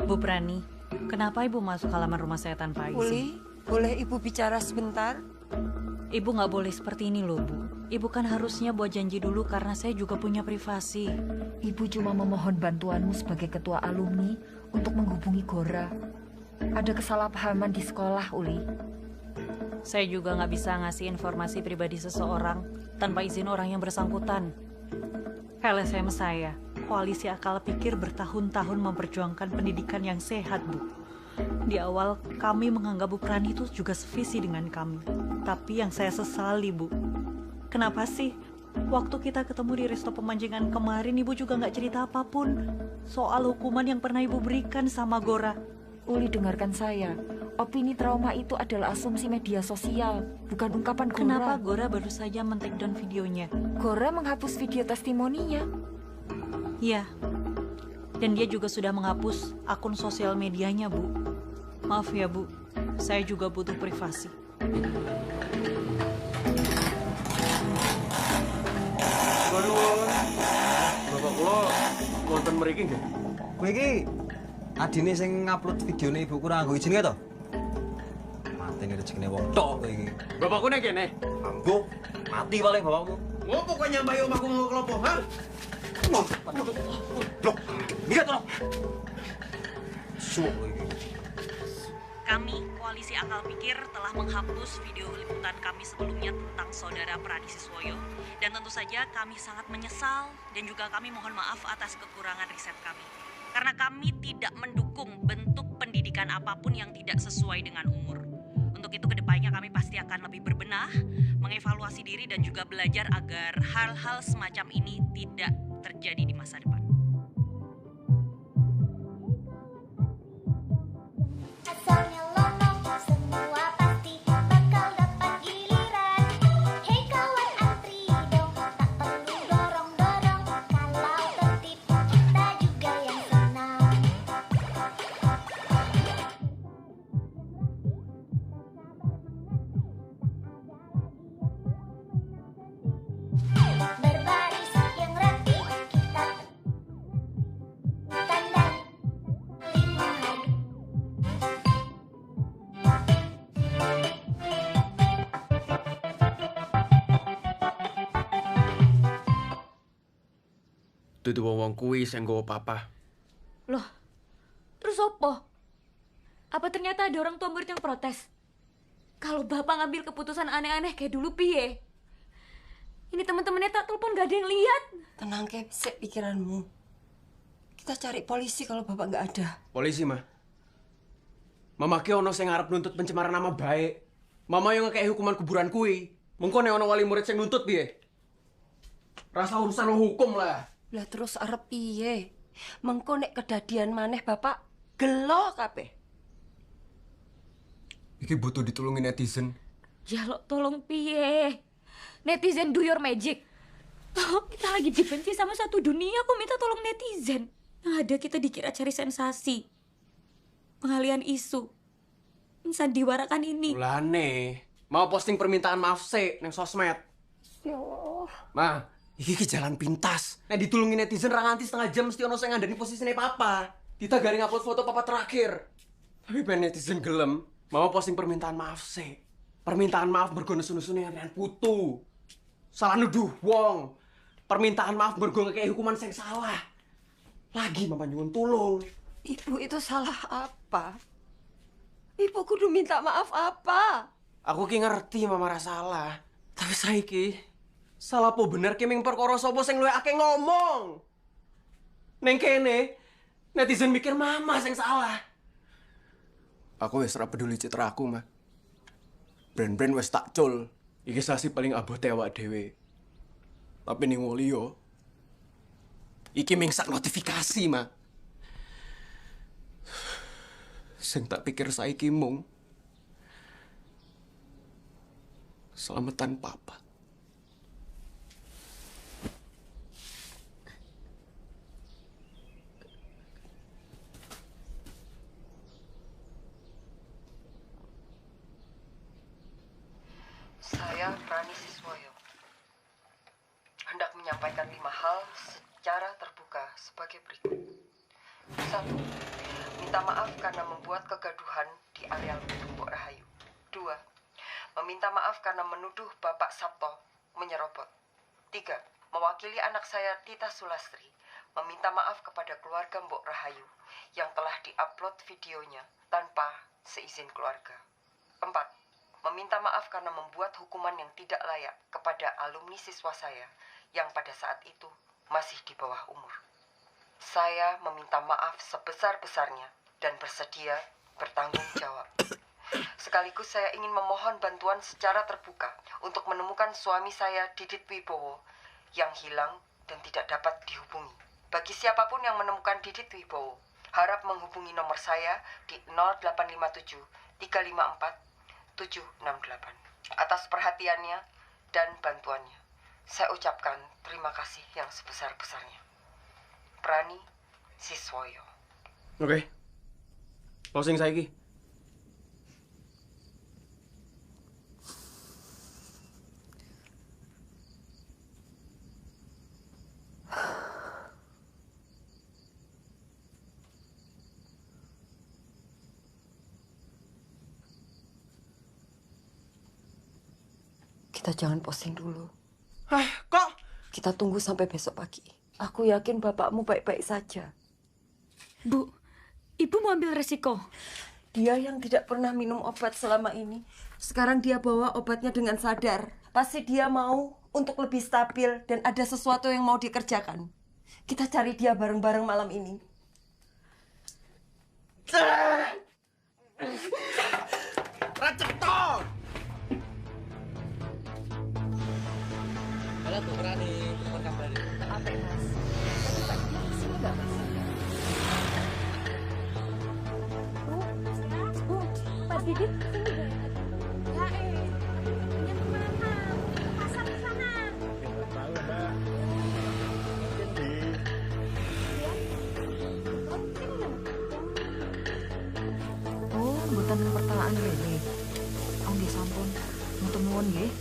Speaker 15: Bu Prani, kenapa Ibu masuk halaman rumah saya tanpa izin?
Speaker 1: Uli, boleh Ibu bicara sebentar?
Speaker 15: Ibu nggak boleh seperti ini loh, Bu. Ibu kan harusnya buat janji dulu karena saya juga punya privasi.
Speaker 5: Ibu cuma memohon bantuanmu sebagai ketua alumni untuk menghubungi Gora. Ada kesalahpahaman di sekolah, Uli.
Speaker 15: Saya juga nggak bisa ngasih informasi pribadi seseorang tanpa izin orang yang bersangkutan. LSM saya, Koalisi Akal Pikir bertahun-tahun memperjuangkan pendidikan yang sehat, Bu. Di awal, kami menganggap Bu Prani itu juga sevisi dengan kami. Tapi yang saya sesali, Bu. Kenapa sih? Waktu kita ketemu di resto pemancingan kemarin, Ibu juga nggak cerita apapun soal hukuman yang pernah Ibu berikan sama Gora.
Speaker 5: Uli, dengarkan saya. Opini trauma itu adalah asumsi media sosial, bukan ungkapan Gora.
Speaker 15: Kenapa Gora baru saja men-take down videonya?
Speaker 5: Gora menghapus video testimoninya.
Speaker 15: Iya. Dan dia juga sudah menghapus akun sosial medianya, Bu. Maaf ya, Bu. Saya juga butuh privasi.
Speaker 4: Waduh, bapak kula wonten mriki nggih?
Speaker 24: Kowe iki adine sing ngupload videone ibuku ora nggo izin to? Matene rezekine wong tok kowe iki.
Speaker 4: Bapakku nek kene.
Speaker 24: Ambo, mati paling bapakmu.
Speaker 4: Ngopo kowe nyambahi omahku mau kelopo, ha?
Speaker 24: Loh, lihat loh. Suwe iki.
Speaker 15: Kami, Koalisi Akal Pikir, telah menghapus video liputan kami sebelumnya tentang saudara Prani Siswoyo. Dan tentu saja kami sangat menyesal dan juga kami mohon maaf atas kekurangan riset kami. Karena kami tidak mendukung bentuk pendidikan apapun yang tidak sesuai dengan umur. Untuk itu kedepannya kami pasti akan lebih berbenah, mengevaluasi diri dan juga belajar agar hal-hal semacam ini tidak terjadi di masa depan.
Speaker 4: Dudu wong kuwi sing nggawa papa.
Speaker 10: Loh, terus apa? Apa ternyata ada orang tua murid yang protes? Kalau bapak ngambil keputusan aneh-aneh kayak dulu piye? Ini teman-temannya tak telepon gak ada yang lihat.
Speaker 1: Tenang, Kep, sik pikiranmu. Kita cari polisi kalau bapak nggak ada.
Speaker 4: Polisi, Mah. Mama ki ono sing ngarep nuntut pencemaran nama baik. Mama yang ngekei hukuman kuburan kuwi. Mengko nek ono wali murid sing nuntut piye? Rasa urusan lo hukum lah.
Speaker 1: Lah terus arep piye? Mengko nek kedadian maneh bapak gelo kabeh.
Speaker 4: Iki butuh ditulungi netizen.
Speaker 10: Ya lo tolong piye. Netizen do your magic. Oh, kita lagi dibenci sama satu dunia, kok minta tolong netizen. Yang ada kita dikira cari sensasi. Pengalian isu. Mensandiwarakan ini.
Speaker 4: Ulane, mau posting permintaan maaf sih neng sosmed.
Speaker 10: Ya Allah.
Speaker 4: Mah, iki ke jalan pintas. Nek ditulungi netizen ra nganti setengah jam mesti ono sing ngandani posisine papa. Kita garing upload foto papa terakhir. Tapi ben netizen gelem, mau posting permintaan maaf sih. Permintaan maaf mergo nesu-nesune yang putu. Salah nuduh wong. Permintaan maaf mergo ngekei hukuman sing salah. Lagi mama nyuwun tulung.
Speaker 1: Ibu itu salah apa? Ibu kudu minta maaf apa?
Speaker 4: Aku ki ngerti mama ra salah. Tapi saiki salah apa bener ki ming perkara sapa sing luwih akeh ngomong. Neng kene netizen mikir mama sing salah. Aku wis ora peduli citra aku, mah. Brand-brand wis tak cul. Iki sasi paling abote awak dhewe. Tapi ning Wolio iki ming sak notifikasi, mah. Sing tak pikir saiki mung selamatan papa.
Speaker 1: Saya Rani Siswoyo hendak menyampaikan 5 hal secara terbuka sebagai berikut. 1. Minta maaf karena membuat kegaduhan di areal Mbok Rahayu. 2. Meminta maaf karena menuduh Bapak Sabto menyerobot. 3. Mewakili anak saya Tita Sulastri meminta maaf kepada keluarga Mbok Rahayu yang telah diupload videonya tanpa seizin keluarga. 4. Meminta maaf karena membuat hukuman yang tidak layak kepada alumni siswa saya yang pada saat itu masih di bawah umur. Saya meminta maaf sebesar-besarnya dan bersedia bertanggung jawab. Sekaligus saya ingin memohon bantuan secara terbuka untuk menemukan suami saya, Didit Wibowo, yang hilang dan tidak dapat dihubungi. Bagi siapapun yang menemukan Didit Wibowo, harap menghubungi nomor saya di 0857 354 768. Atas perhatiannya dan bantuannya, saya ucapkan terima kasih yang sebesar-besarnya. Rani Siswoyo.
Speaker 4: Oke. Closing saiki.
Speaker 1: Kita jangan posting dulu.
Speaker 4: Kok?
Speaker 1: Kita tunggu sampai besok pagi. Aku yakin bapakmu baik-baik saja.
Speaker 10: Bu, ibu mau ambil resiko.
Speaker 1: Dia yang tidak pernah minum obat selama ini. Sekarang dia bawa obatnya dengan sadar. Pasti dia mau untuk lebih stabil dan ada sesuatu yang mau dikerjakan. Kita cari dia bareng-bareng malam ini.
Speaker 4: Raceton!
Speaker 13: Halo tuh Rani, apa kabar?
Speaker 1: Apa Mas? Sini nggak Mas?
Speaker 10: Pak Didit,
Speaker 17: Ya punya kemana? Pasar ke sana.
Speaker 11: Tahu Mbak.
Speaker 5: Oh, mboten pertalaan rene. Oh nggih sampun. Mboten nuwun nggih.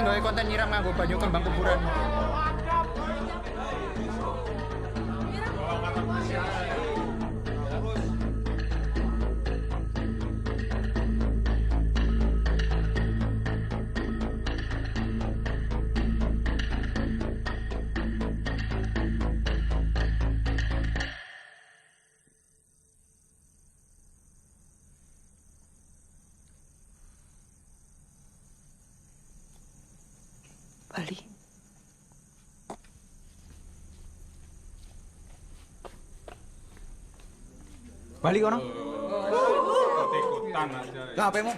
Speaker 21: nggawe konten nyiram nganggo banyu kembang kuburan.
Speaker 6: Bali.
Speaker 21: Bali kono.
Speaker 11: Ikutan aja.
Speaker 21: Lah HP-mu?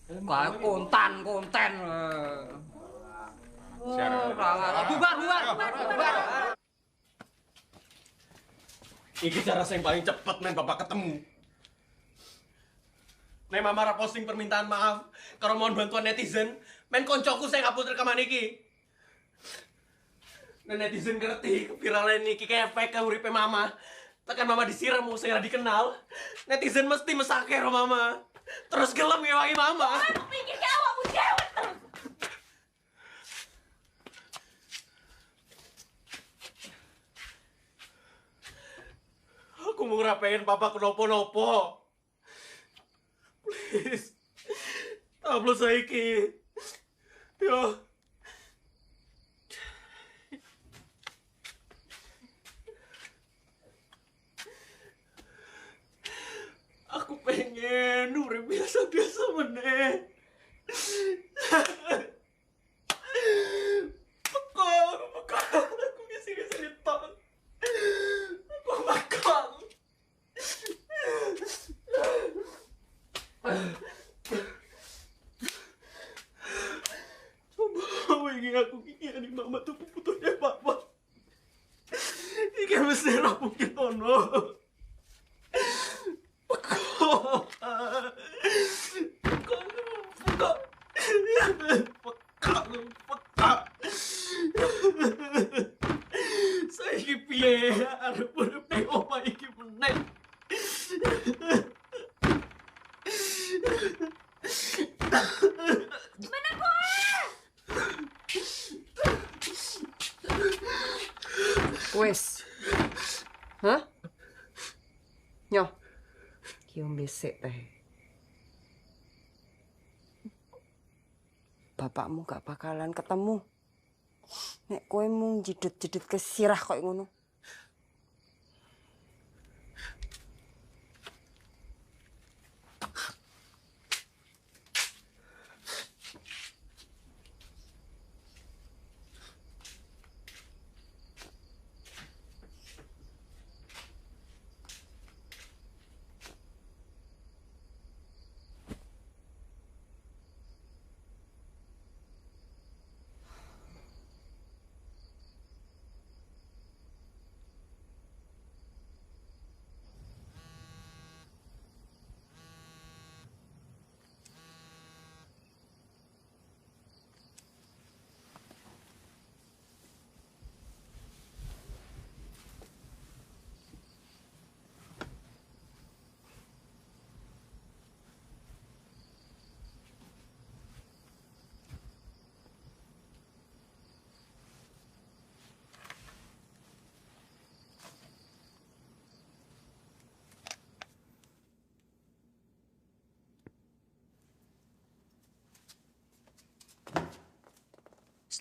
Speaker 9: Kayak konten. Bubar.
Speaker 4: Iki cara yang paling cepet men bapak ketemu. Nek mama ra posting permintaan maaf, karo mohon bantuan netizen, men koncoku sing upload rekaman iki. Nek netizen ngerti keviralan iki kayak fake uripe mama. Tekan mama disiram mau saya dikenal, netizen mesti mesake karo mama. Terus gelem ngewangi mama.
Speaker 17: Aku pikir kayak awakmu cewek terus.
Speaker 4: Aku mau ngerapain papa kenopo-nopo. Please. Upload saiki. Yo. Aku pengen urip biasa-biasa meneh. Bekal. Aku ngisi-ngisi tok. Aku bakal. Coba wingi aku ngiyani mama tuh putuhnya papa. Iki mesti ra mungkin ono. Peka. Saiki piye arep urip ning omah iki meneh.
Speaker 17: Mana kowe?
Speaker 1: Wes. Hah? Nyoh. Ki ombe sik teh. Bapakmu gak bakalan ketemu. Nek kowe mung jedut-jedut ke sirah kok ngono.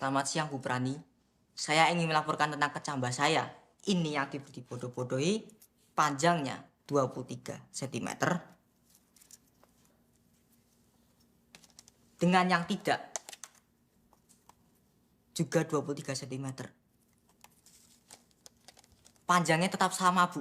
Speaker 18: Selamat siang Bu Prani. Saya ingin melaporkan tentang kecambah saya. Ini yang dibodoh-bodohi, panjangnya 23 cm. Dengan yang tidak, juga 23 cm. Panjangnya tetap sama, Bu.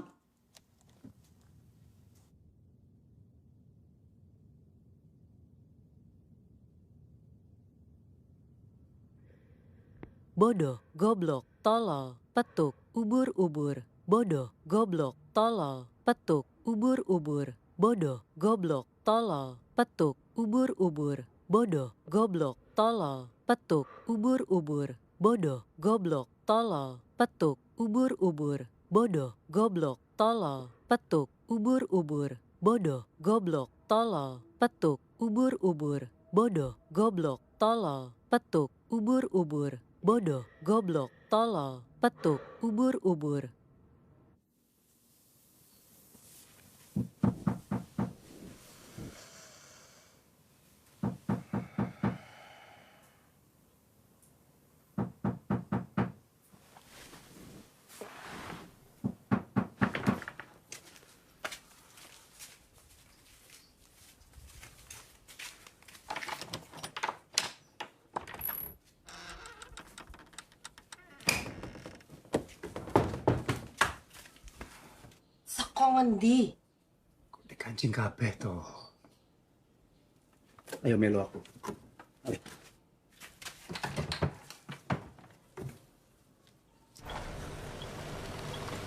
Speaker 15: Bodoh, goblok, tolol, petuk, ubur-ubur. Bodoh, goblok, tolol, petuk, ubur-ubur. Bodoh, goblok, tolol, petuk, ubur-ubur. Bodoh, goblok, tolol, petuk, ubur-ubur. Bodoh, goblok, tolol, petuk, ubur-ubur. Bodoh, goblok, tolol, petuk, ubur-ubur. Bodoh, goblok, tolol, petuk, ubur-ubur, bodoh, goblok, tolol, petuk, ubur-ubur, bodoh, goblok, tolol, petuk, ubur-ubur.
Speaker 9: Kok ngendi?
Speaker 21: Dikancing kabeh toh. Ayo melu aku. Ayo.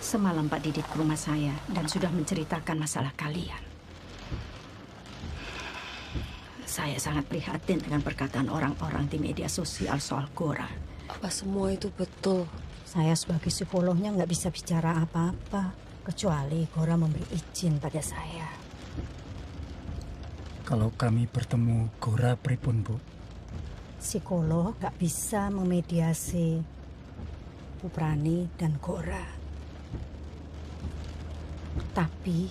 Speaker 19: Semalam Pak Didit ke rumah saya dan sudah menceritakan masalah kalian. Saya sangat prihatin dengan perkataan orang-orang di media sosial soal Gora.
Speaker 9: Apa semua itu betul?
Speaker 19: Saya sebagai psikolognya nggak bisa bicara apa-apa, kecuali Gora memberi izin pada saya.
Speaker 21: Kalau kami bertemu Gora pripun, Bu?
Speaker 19: Psikolog nggak bisa memediasi Bu Prani dan Gora. Tapi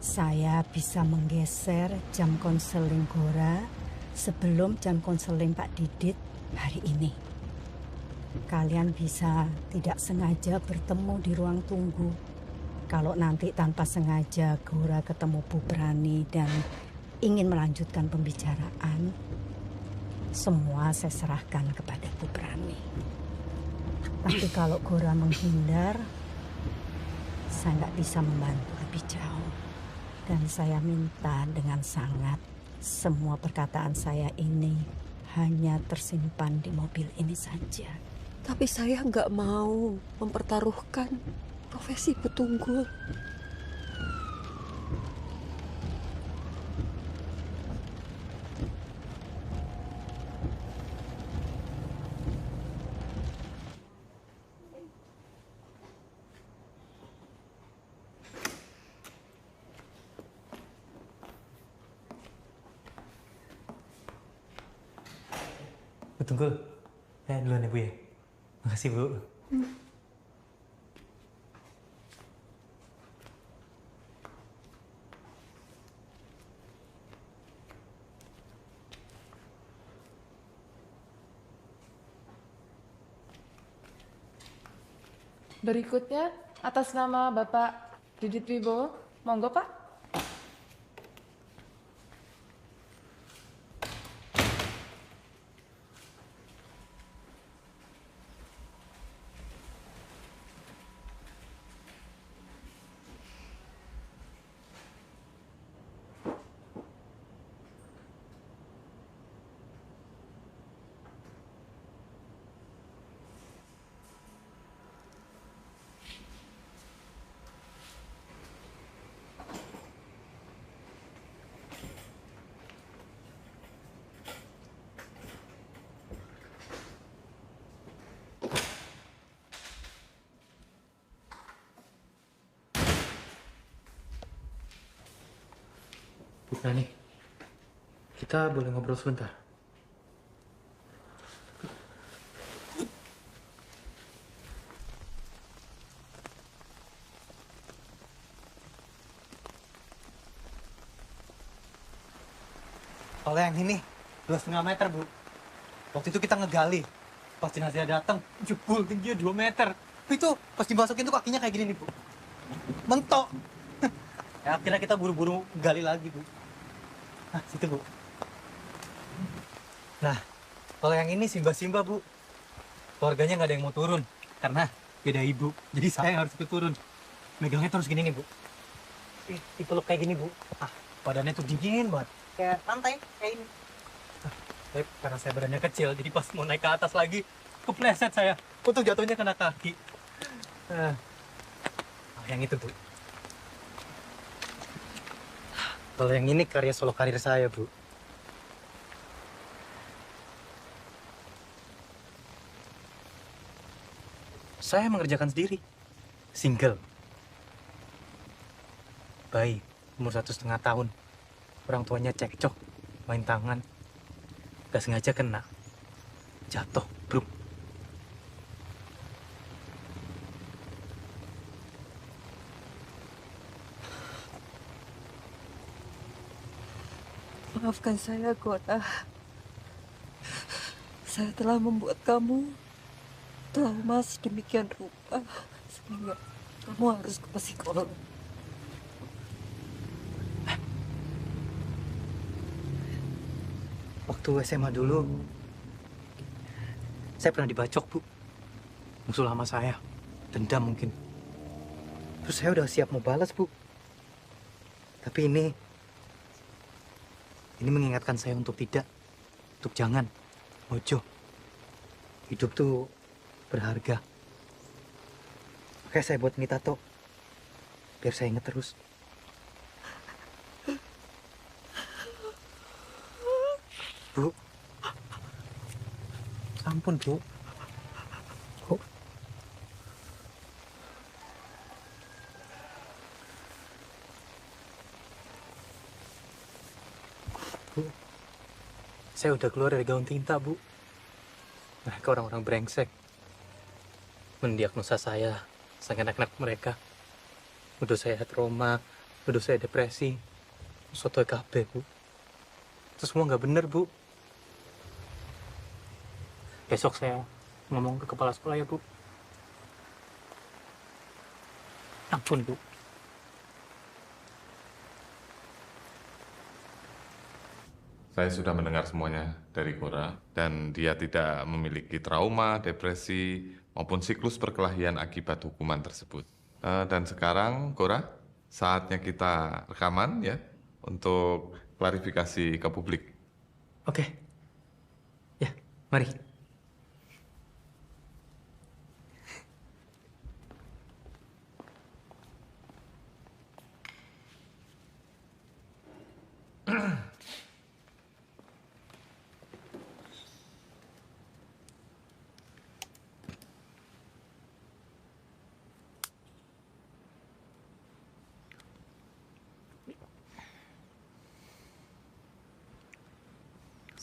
Speaker 19: saya bisa menggeser jam konseling Gora sebelum jam konseling Pak Didit hari ini. Kalian bisa tidak sengaja bertemu di ruang tunggu. Kalau nanti tanpa sengaja Gora ketemu Bu Prani dan ingin melanjutkan pembicaraan, semua saya serahkan kepada Bu Prani. Tapi kalau Gora menghindar, saya nggak bisa membantu lebih jauh. Dan saya minta dengan sangat semua perkataan saya ini hanya tersimpan di mobil ini saja.
Speaker 9: Tapi saya nggak mau mempertaruhkan profesi petunggul.
Speaker 21: Betul, saya duluan ya Bu ya. Makasih Bu.
Speaker 22: Berikutnya, atas nama Bapak Didit Wibowo, monggo Pak.
Speaker 21: Bu Prani, kita boleh ngobrol sebentar?
Speaker 24: Kalau yang ini 2,5 meter, Bu. Waktu itu kita ngegali. Pas jenazah datang, jebol tingginya 2 meter. Itu pas dimasukin tuh kakinya kayak gini nih, Bu. Mentok. Ya, akhirnya kita buru-buru gali lagi, Bu. Nah, situ, Bu. Nah, kalau yang ini Simba-Simba, Bu. Keluarganya nggak ada yang mau turun. Karena beda ibu. Jadi saya yang harus ikut turun. Megangnya terus gini nih, Bu. Dipeluk kayak gini, Bu. Ah, badannya tuh dingin banget. Kayak pantai, kayak ini. Nah, tapi karena saya badannya kecil, jadi pas mau naik ke atas lagi, kepleset saya. Untuk jatuhnya kena kaki. Nah, yang itu, Bu. Kalau yang ini karya solo karir saya, Bu. Saya mengerjakan sendiri. Single. Bayi, umur 1,5 tahun. orang tuanya cekcok, main tangan. Gak sengaja kena. Jatuh, bro.
Speaker 9: Maafkan saya, Gora. Saya telah membuat kamu trauma sedemikian rupa sehingga kamu harus ke psikolog.
Speaker 24: Waktu SMA dulu, saya pernah dibacok, Bu. Musuh lama saya. Dendam mungkin. Terus saya udah siap mau balas, Bu. Tapi ini mengingatkan saya untuk tidak. Untuk jangan. Ojo. Hidup tuh berharga. Makanya saya buat ini tato. Biar saya ingat terus. Bu. Ampun, Bu. Bu. Bu. Saya udah keluar dari gaun tinta, Bu. Mereka orang-orang brengsek. Mendiagnosa saya seenak-enak mereka. Udah saya trauma, udah saya depresi. Sotoy kabeh, Bu. Itu semua nggak bener, Bu. Besok saya ngomong ke kepala sekolah ya, Bu. Ampun, Bu.
Speaker 12: Saya sudah mendengar semuanya dari Gora, dan dia tidak memiliki trauma, depresi, maupun siklus perkelahian akibat hukuman tersebut. Dan sekarang, Gora, saatnya kita rekaman ya, untuk klarifikasi ke publik.
Speaker 24: Oke. Ya, mari.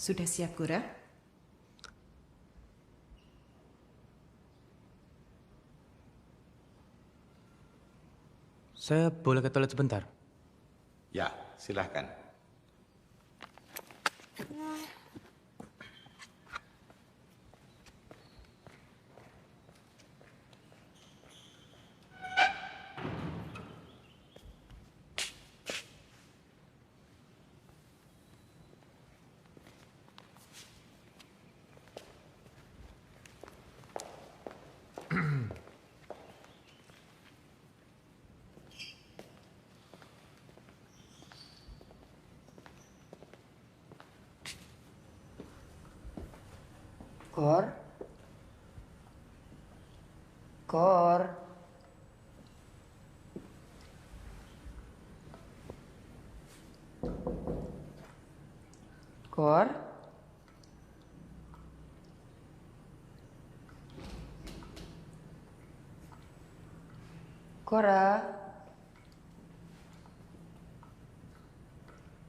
Speaker 3: Sudah siap, Gora?
Speaker 24: Saya boleh ke toilet sebentar?
Speaker 12: Ya, silahkan.
Speaker 5: Gor? Gor? Gor? Gora?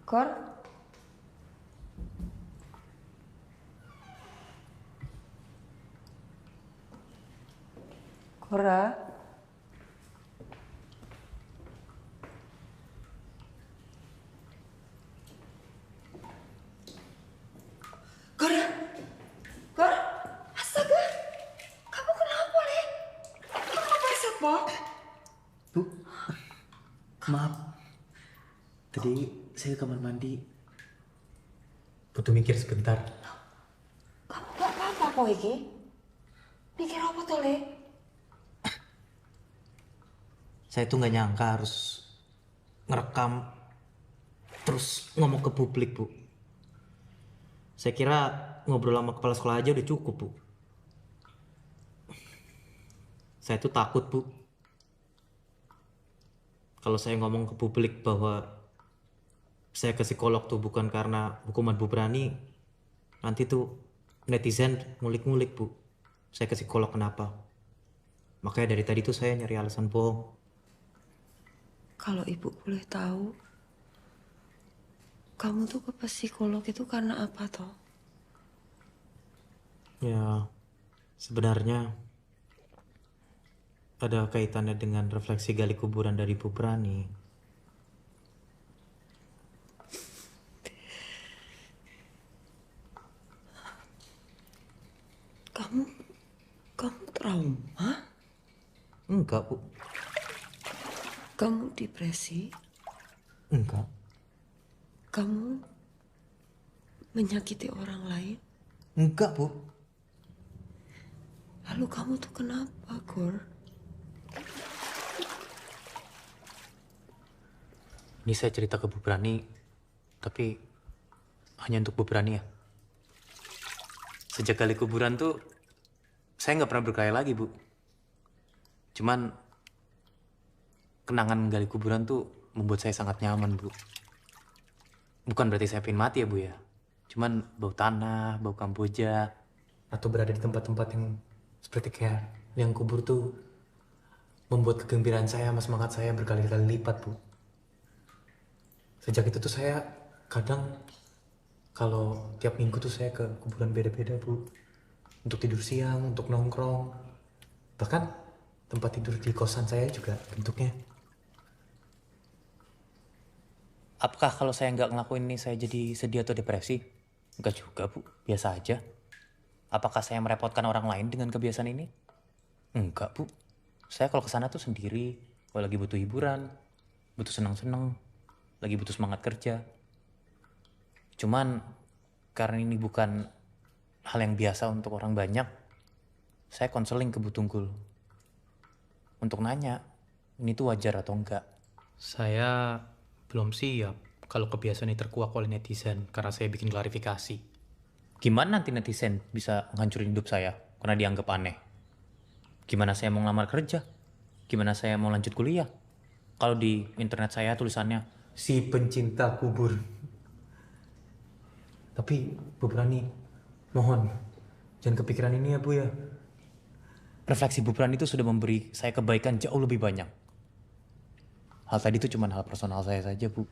Speaker 5: Gor? Gora? Gora? Gora? Astaga! Kamu kenapa, Le? Kamu pesat, Po?
Speaker 24: Bu, maaf. Tadi saya ke kamar mandi. Butuh mikir sebentar.
Speaker 5: Kamu gak apa-apa, Po, iki? Mikir apa tuh, Le?
Speaker 24: Saya tuh nggak nyangka harus ngerekam terus ngomong ke publik, Bu. Saya kira ngobrol sama kepala sekolah aja udah cukup, Bu. Saya tuh takut, Bu. Kalau saya ngomong ke publik bahwa saya ke psikolog tuh bukan karena hukuman Bu Prani, nanti tuh netizen ngulik-ngulik, Bu. Saya ke psikolog kenapa? Makanya dari tadi tuh saya nyari alasan bohong.
Speaker 9: Kalau ibu boleh tahu,
Speaker 1: Kamu tuh ke psikolog itu karena apa toh?
Speaker 2: Ya, sebenarnya ada kaitannya dengan refleksi gali kuburan dari Bu Prani.
Speaker 1: Kamu trauma?
Speaker 2: Enggak, Bu.
Speaker 1: Kamu depresi?
Speaker 2: Enggak.
Speaker 1: Kamu menyakiti orang lain?
Speaker 2: Enggak, Bu.
Speaker 1: Lalu kamu tuh kenapa, Gor?
Speaker 24: Ini saya cerita ke Bu Prani, tapi hanya untuk Bu Prani ya. Sejak gali kuburan tuh, saya nggak pernah berkelahi lagi, Bu. Cuman, kenangan gali kuburan tuh membuat saya sangat nyaman, Bu. Bukan berarti saya pengen mati ya, Bu ya. Cuman bau tanah, bau kamboja, atau berada di tempat-tempat yang seperti kayak liang kubur tuh membuat kegembiraan saya sama semangat saya berkali-kali lipat, Bu. Sejak itu tuh saya kadang kalau tiap minggu tuh saya ke kuburan beda-beda, Bu. Untuk tidur siang, untuk nongkrong. Bahkan tempat tidur di kosan saya juga bentuknya. Apakah kalau saya nggak ngelakuin ini saya jadi sedih atau depresi? Enggak juga, Bu. Biasa aja. Apakah saya merepotkan orang lain dengan kebiasaan ini? Enggak, Bu. Saya kalau kesana tuh sendiri. Kalau lagi butuh hiburan, butuh senang-senang, lagi butuh semangat kerja. Cuman karena ini bukan hal yang biasa untuk orang banyak, saya konseling ke Bu Tunggul untuk nanya, ini tuh wajar atau enggak. Saya belum siap kalau kebiasaan ini terkuak oleh netizen karena saya bikin klarifikasi. Gimana nanti netizen bisa menghancurin hidup saya karena dianggap aneh? Gimana saya mau ngelamar kerja? Gimana saya mau lanjut kuliah? Kalau di internet saya tulisannya, si pencinta kubur. Tapi Bu Prani, mohon jangan kepikiran ini ya, Bu ya. Refleksi Bu Prani itu sudah memberi saya kebaikan jauh lebih banyak. Hal tadi itu cuma hal personal saya saja, Bu.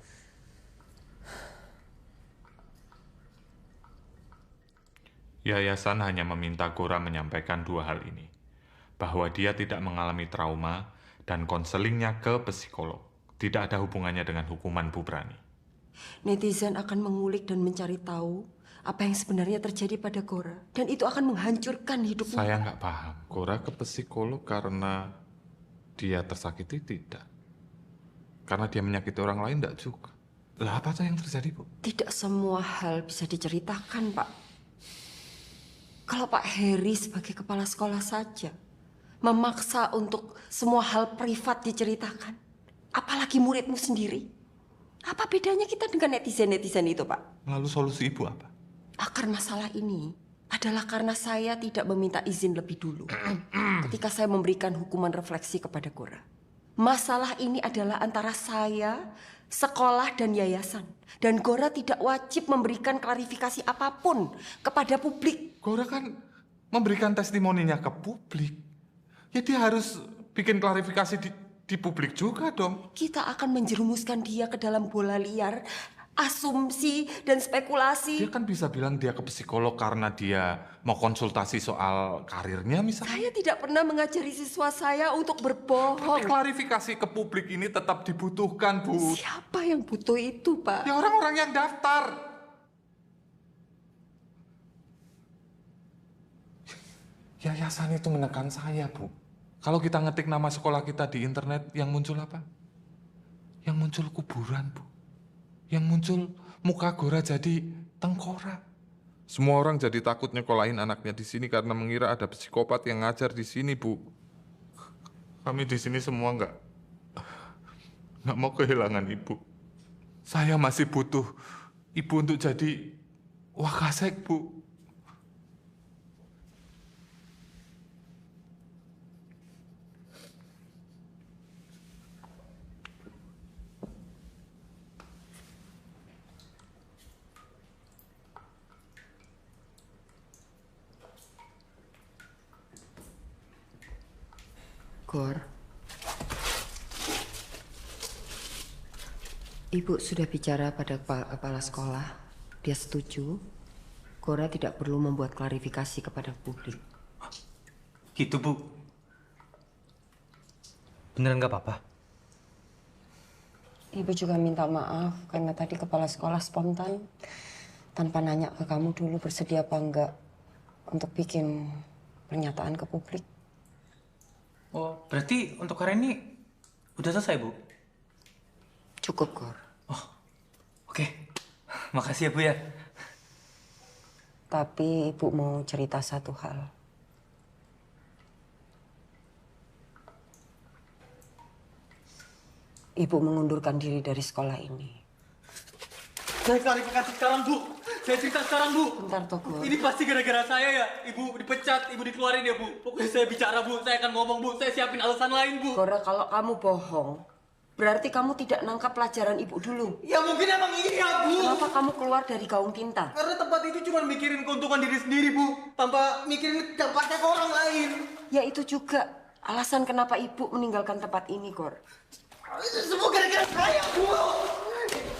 Speaker 12: Yayasan hanya meminta Gora menyampaikan dua hal ini. Bahwa dia tidak mengalami trauma dan konselingnya ke psikolog. Tidak ada hubungannya dengan hukuman Bu Prani.
Speaker 1: Netizen akan mengulik dan mencari tahu apa yang sebenarnya terjadi pada Gora. Dan itu akan menghancurkan hidupnya.
Speaker 12: Saya nggak paham. Gora ke psikolog karena dia tersakiti? Tidak. Karena dia menyakiti orang lain? Tidak juga. Lah apa yang terjadi, Bu?
Speaker 1: Tidak semua hal bisa diceritakan, Pak. Kalau Pak Heri sebagai kepala sekolah saja memaksa untuk semua hal privat diceritakan, apalagi muridmu sendiri. Apa bedanya kita dengan netizen-netizen itu, Pak?
Speaker 12: Lalu solusi Ibu apa?
Speaker 1: Akar masalah ini adalah karena saya tidak meminta izin lebih dulu ketika saya memberikan hukuman refleksi kepada Gora. Masalah ini adalah antara saya, sekolah, dan yayasan. Dan Gora tidak wajib memberikan klarifikasi apapun kepada publik.
Speaker 12: Gora kan memberikan testimoninya ke publik. Ya dia harus bikin klarifikasi di publik juga dong.
Speaker 1: Kita akan menjerumuskan dia ke dalam bola liar, asumsi, dan spekulasi.
Speaker 12: Dia kan bisa bilang dia ke psikolog karena dia mau konsultasi soal karirnya misalnya.
Speaker 1: Saya tidak pernah mengajari siswa saya untuk berbohong.
Speaker 12: Tapi klarifikasi ke publik ini tetap dibutuhkan, Bu.
Speaker 1: Siapa yang butuh itu, Pak?
Speaker 12: Ya orang-orang yang daftar. Yayasan itu menekan saya, Bu. Kalau kita ngetik nama sekolah kita di internet, yang muncul apa? Yang muncul kuburan, Bu. Yang muncul muka Gora jadi tengkorak. Semua orang jadi takut nyekolahin anaknya di sini karena mengira ada psikopat yang ngajar di sini, Bu. Kami di sini semua nggak mau kehilangan Ibu. Saya masih butuh Ibu untuk jadi wakasek, Bu.
Speaker 1: Gor, Ibu sudah bicara pada kepala sekolah. Dia setuju. Gora tidak perlu membuat klarifikasi kepada publik.
Speaker 24: Gitu, Bu. Beneran nggak apa-apa?
Speaker 1: Ibu juga minta maaf karena tadi kepala sekolah spontan tanpa nanya ke kamu dulu bersedia apa enggak untuk bikin pernyataan ke publik.
Speaker 24: Oh, berarti untuk hari ini udah selesai, Bu?
Speaker 1: Cukup, Gor.
Speaker 24: Oke. Makasih ya, Bu ya.
Speaker 1: Tapi Ibu mau cerita satu hal. Ibu mengundurkan diri dari sekolah ini.
Speaker 24: Saya klarifikasi sekarang, Bu. Saya cerita sekarang, Bu.
Speaker 1: Bentar, Togor.
Speaker 24: Ini pasti gara-gara saya ya. Ibu dipecat, Ibu dikeluarin ya, Bu. Pokoknya saya bicara, Bu. Saya akan ngomong, Bu. Saya siapin alasan lain, Bu.
Speaker 1: Gora, kalau kamu bohong, berarti kamu tidak nangkap pelajaran Ibu dulu.
Speaker 24: Ya mungkin emang iya, Bu.
Speaker 1: Kenapa kamu keluar dari gaung tinta?
Speaker 24: Karena tempat itu cuma mikirin keuntungan diri sendiri, Bu. Tanpa mikirin dampaknya ke orang lain.
Speaker 1: Ya itu juga alasan kenapa Ibu meninggalkan tempat ini, Gor.
Speaker 24: Semua gara-gara saya, Bu.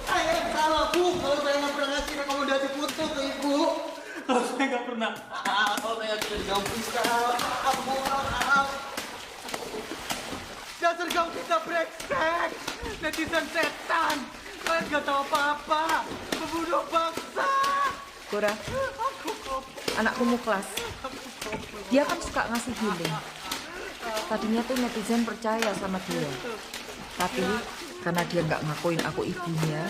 Speaker 24: Saya yang salah, Bu. Kalau saya nggak pernah ngasih rekomendasi foto ke Ibu. Kalau saya nggak pernah. Kalau saya tidak di gaung tinta. Maaf. Dasar gaung tinta brengsek. Netizen setan. Kalian nggak tahu apa-apa. Pembunuh bangsa.
Speaker 5: Gora, anakku Muklas. Dia kan suka ngasih healing. Tadinya tuh netizen percaya sama dia. Tapi karena dia nggak ngakuin aku ibunya,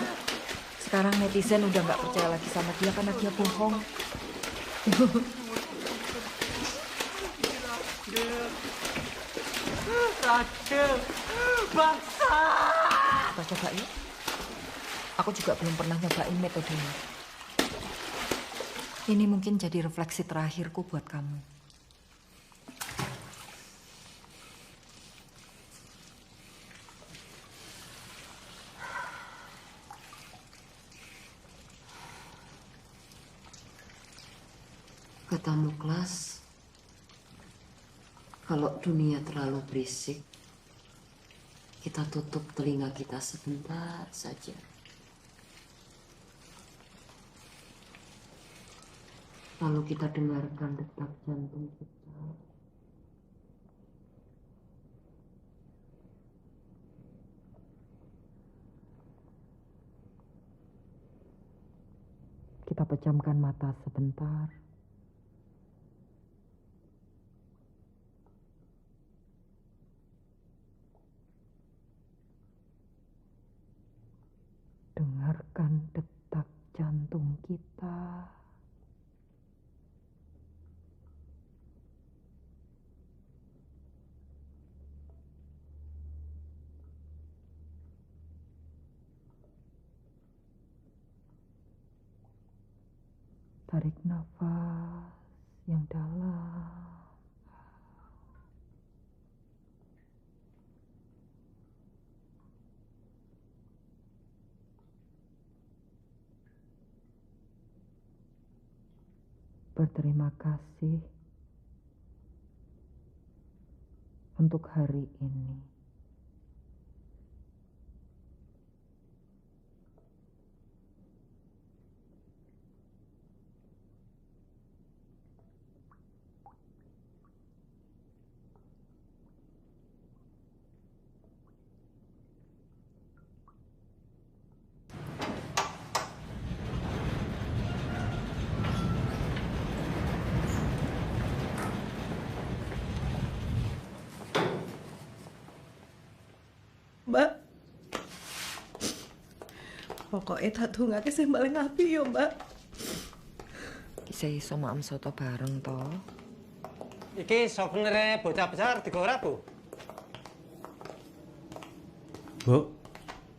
Speaker 5: sekarang netizen udah nggak percaya lagi sama dia karena dia bohong.
Speaker 24: Rachel, bangsa.
Speaker 5: Kita coba yuk. Aku juga belum pernah nyobain metodenya. Ini mungkin jadi refleksi terakhirku buat kamu.
Speaker 1: Kata Muklas, kalau dunia terlalu berisik, kita tutup telinga kita sebentar saja. Lalu kita dengarkan detak jantung kita. Kita pejamkan mata sebentar. Dengarkan detak jantung kita. Tarik nafas yang dalam. Berterima kasih untuk hari ini.
Speaker 3: Mbak, pokoknya tatungake sing paling apik yo, Mbak.
Speaker 1: Saya iso maem soto bareng toh.
Speaker 24: Iki souvenir bocah besar digoreng, Bu. Bu,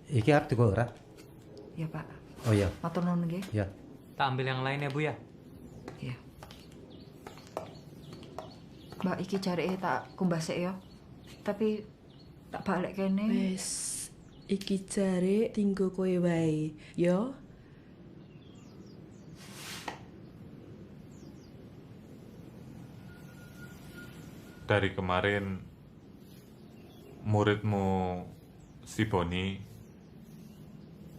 Speaker 24: iki arep digoreng.
Speaker 1: Ya, Pak.
Speaker 24: Oh iya.
Speaker 1: Matur nuwun nggih.
Speaker 24: Ya. Tak ambil yang lain ya, Bu ya.
Speaker 1: Iya. Mbak iki jareke tak kumbasik yo. Tapi tak balik kene.
Speaker 3: Wes, iki jare tinggo kowe wae, yo.
Speaker 12: Dari kemarin muridmu si Boni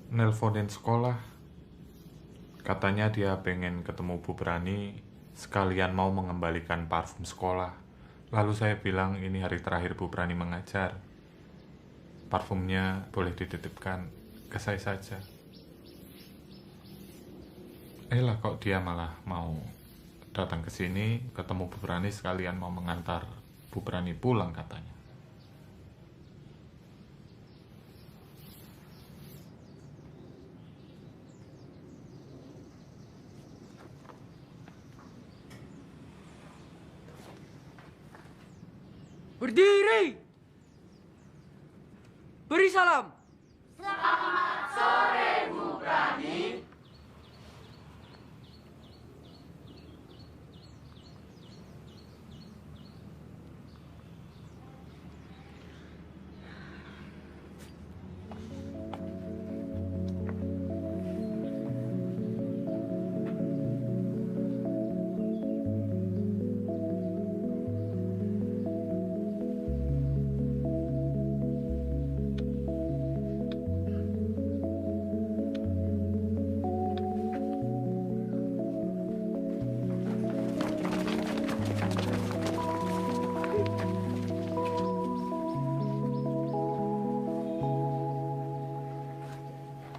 Speaker 12: nelponin sekolah. Katanya dia pengen ketemu Bu Prani, sekalian mau mengembalikan parfum sekolah. Lalu saya bilang ini hari terakhir Bu Prani mengajar. Parfumnya boleh dititipkan ke saya saja. Lah kok dia malah mau datang ke sini, ketemu Bu Prani, sekalian mau mengantar Bu Prani pulang katanya.
Speaker 4: Berdiri! Beri salam!
Speaker 17: Selamat sore, Bu Prani.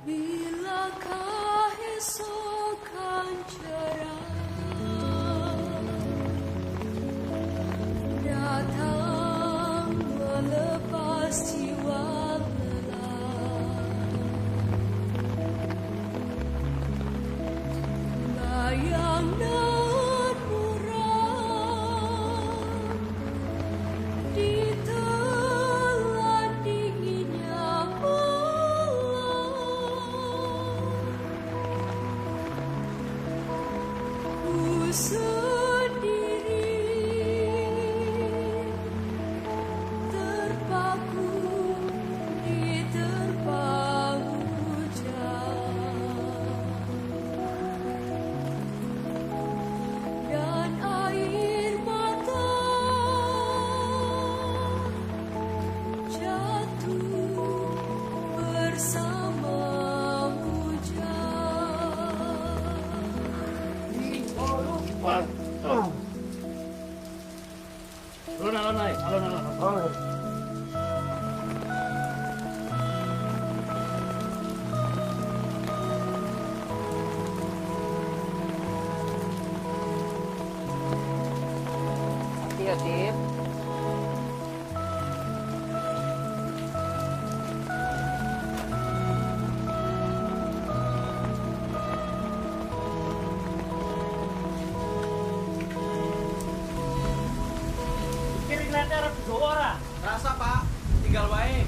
Speaker 17: Bilakah esok kan cerah datang melepas jiwa lelah, bayang dan murah ditelan dinginnya ku sendiri terpaku di terpa hujan dan air mata jatuh bersama hujan.
Speaker 6: Iya, Dip.
Speaker 2: Kiri-kiri arep digowo ora?
Speaker 4: Rasa, Pak. Tinggal wae.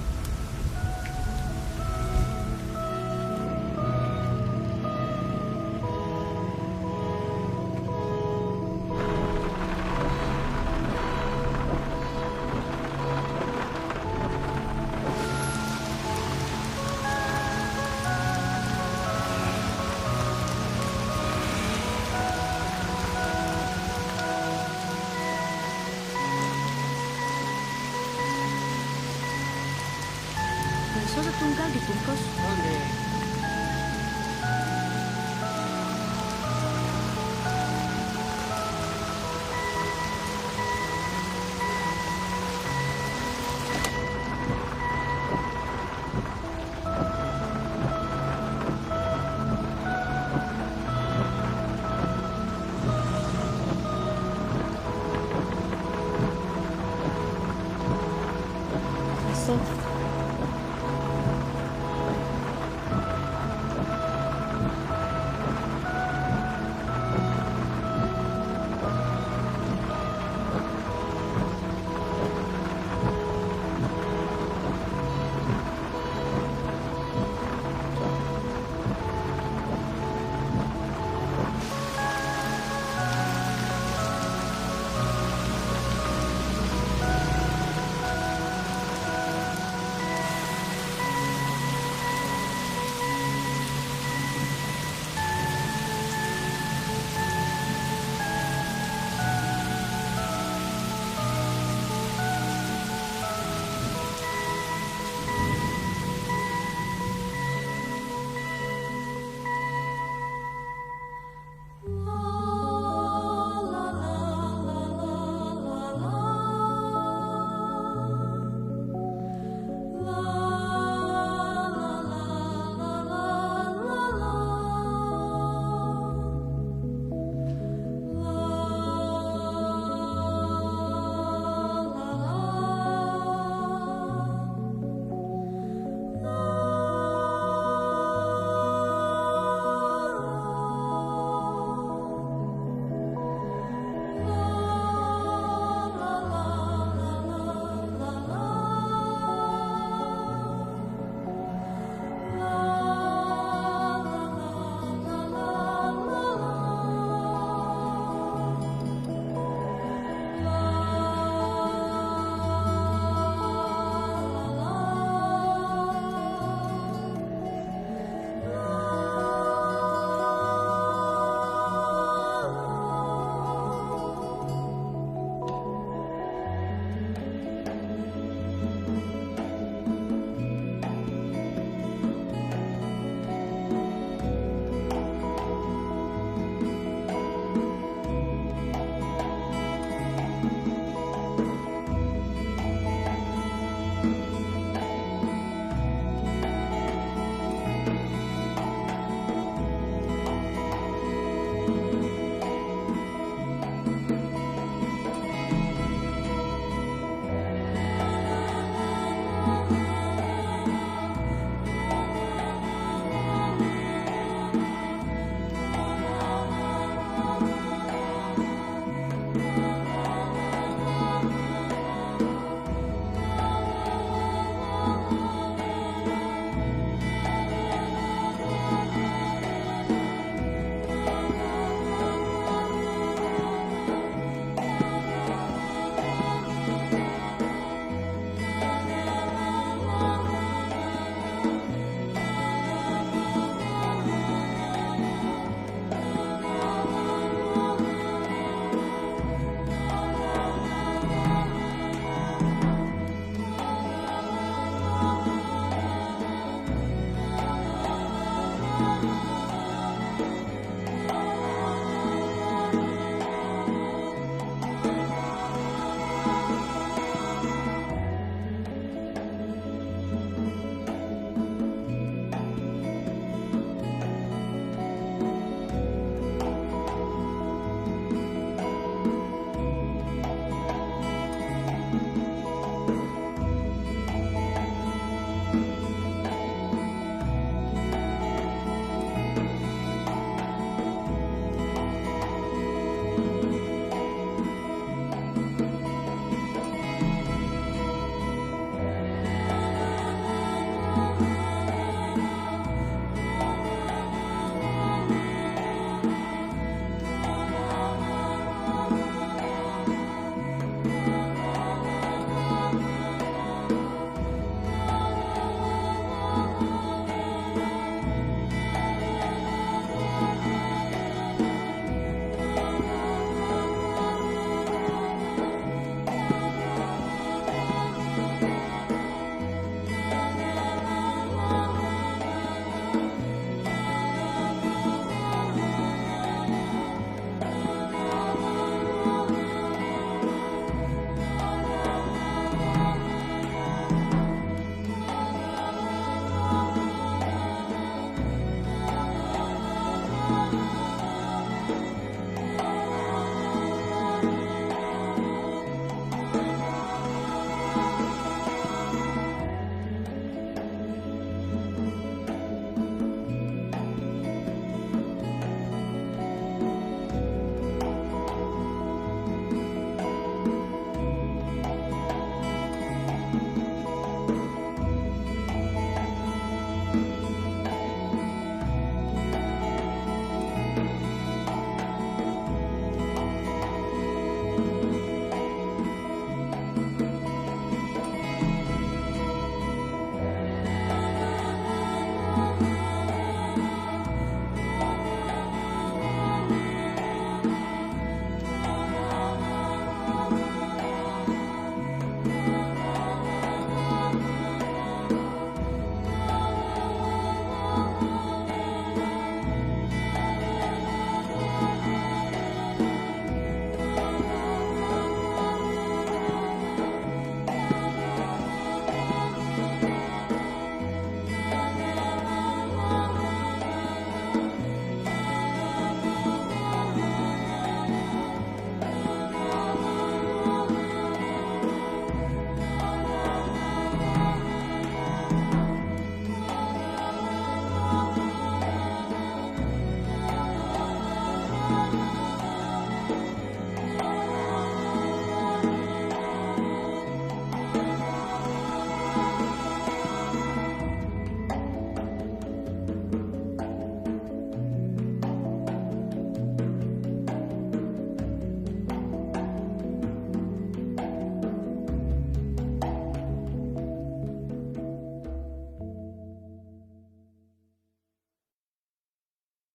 Speaker 10: Bakso setunggal dibungkus.
Speaker 4: Oke.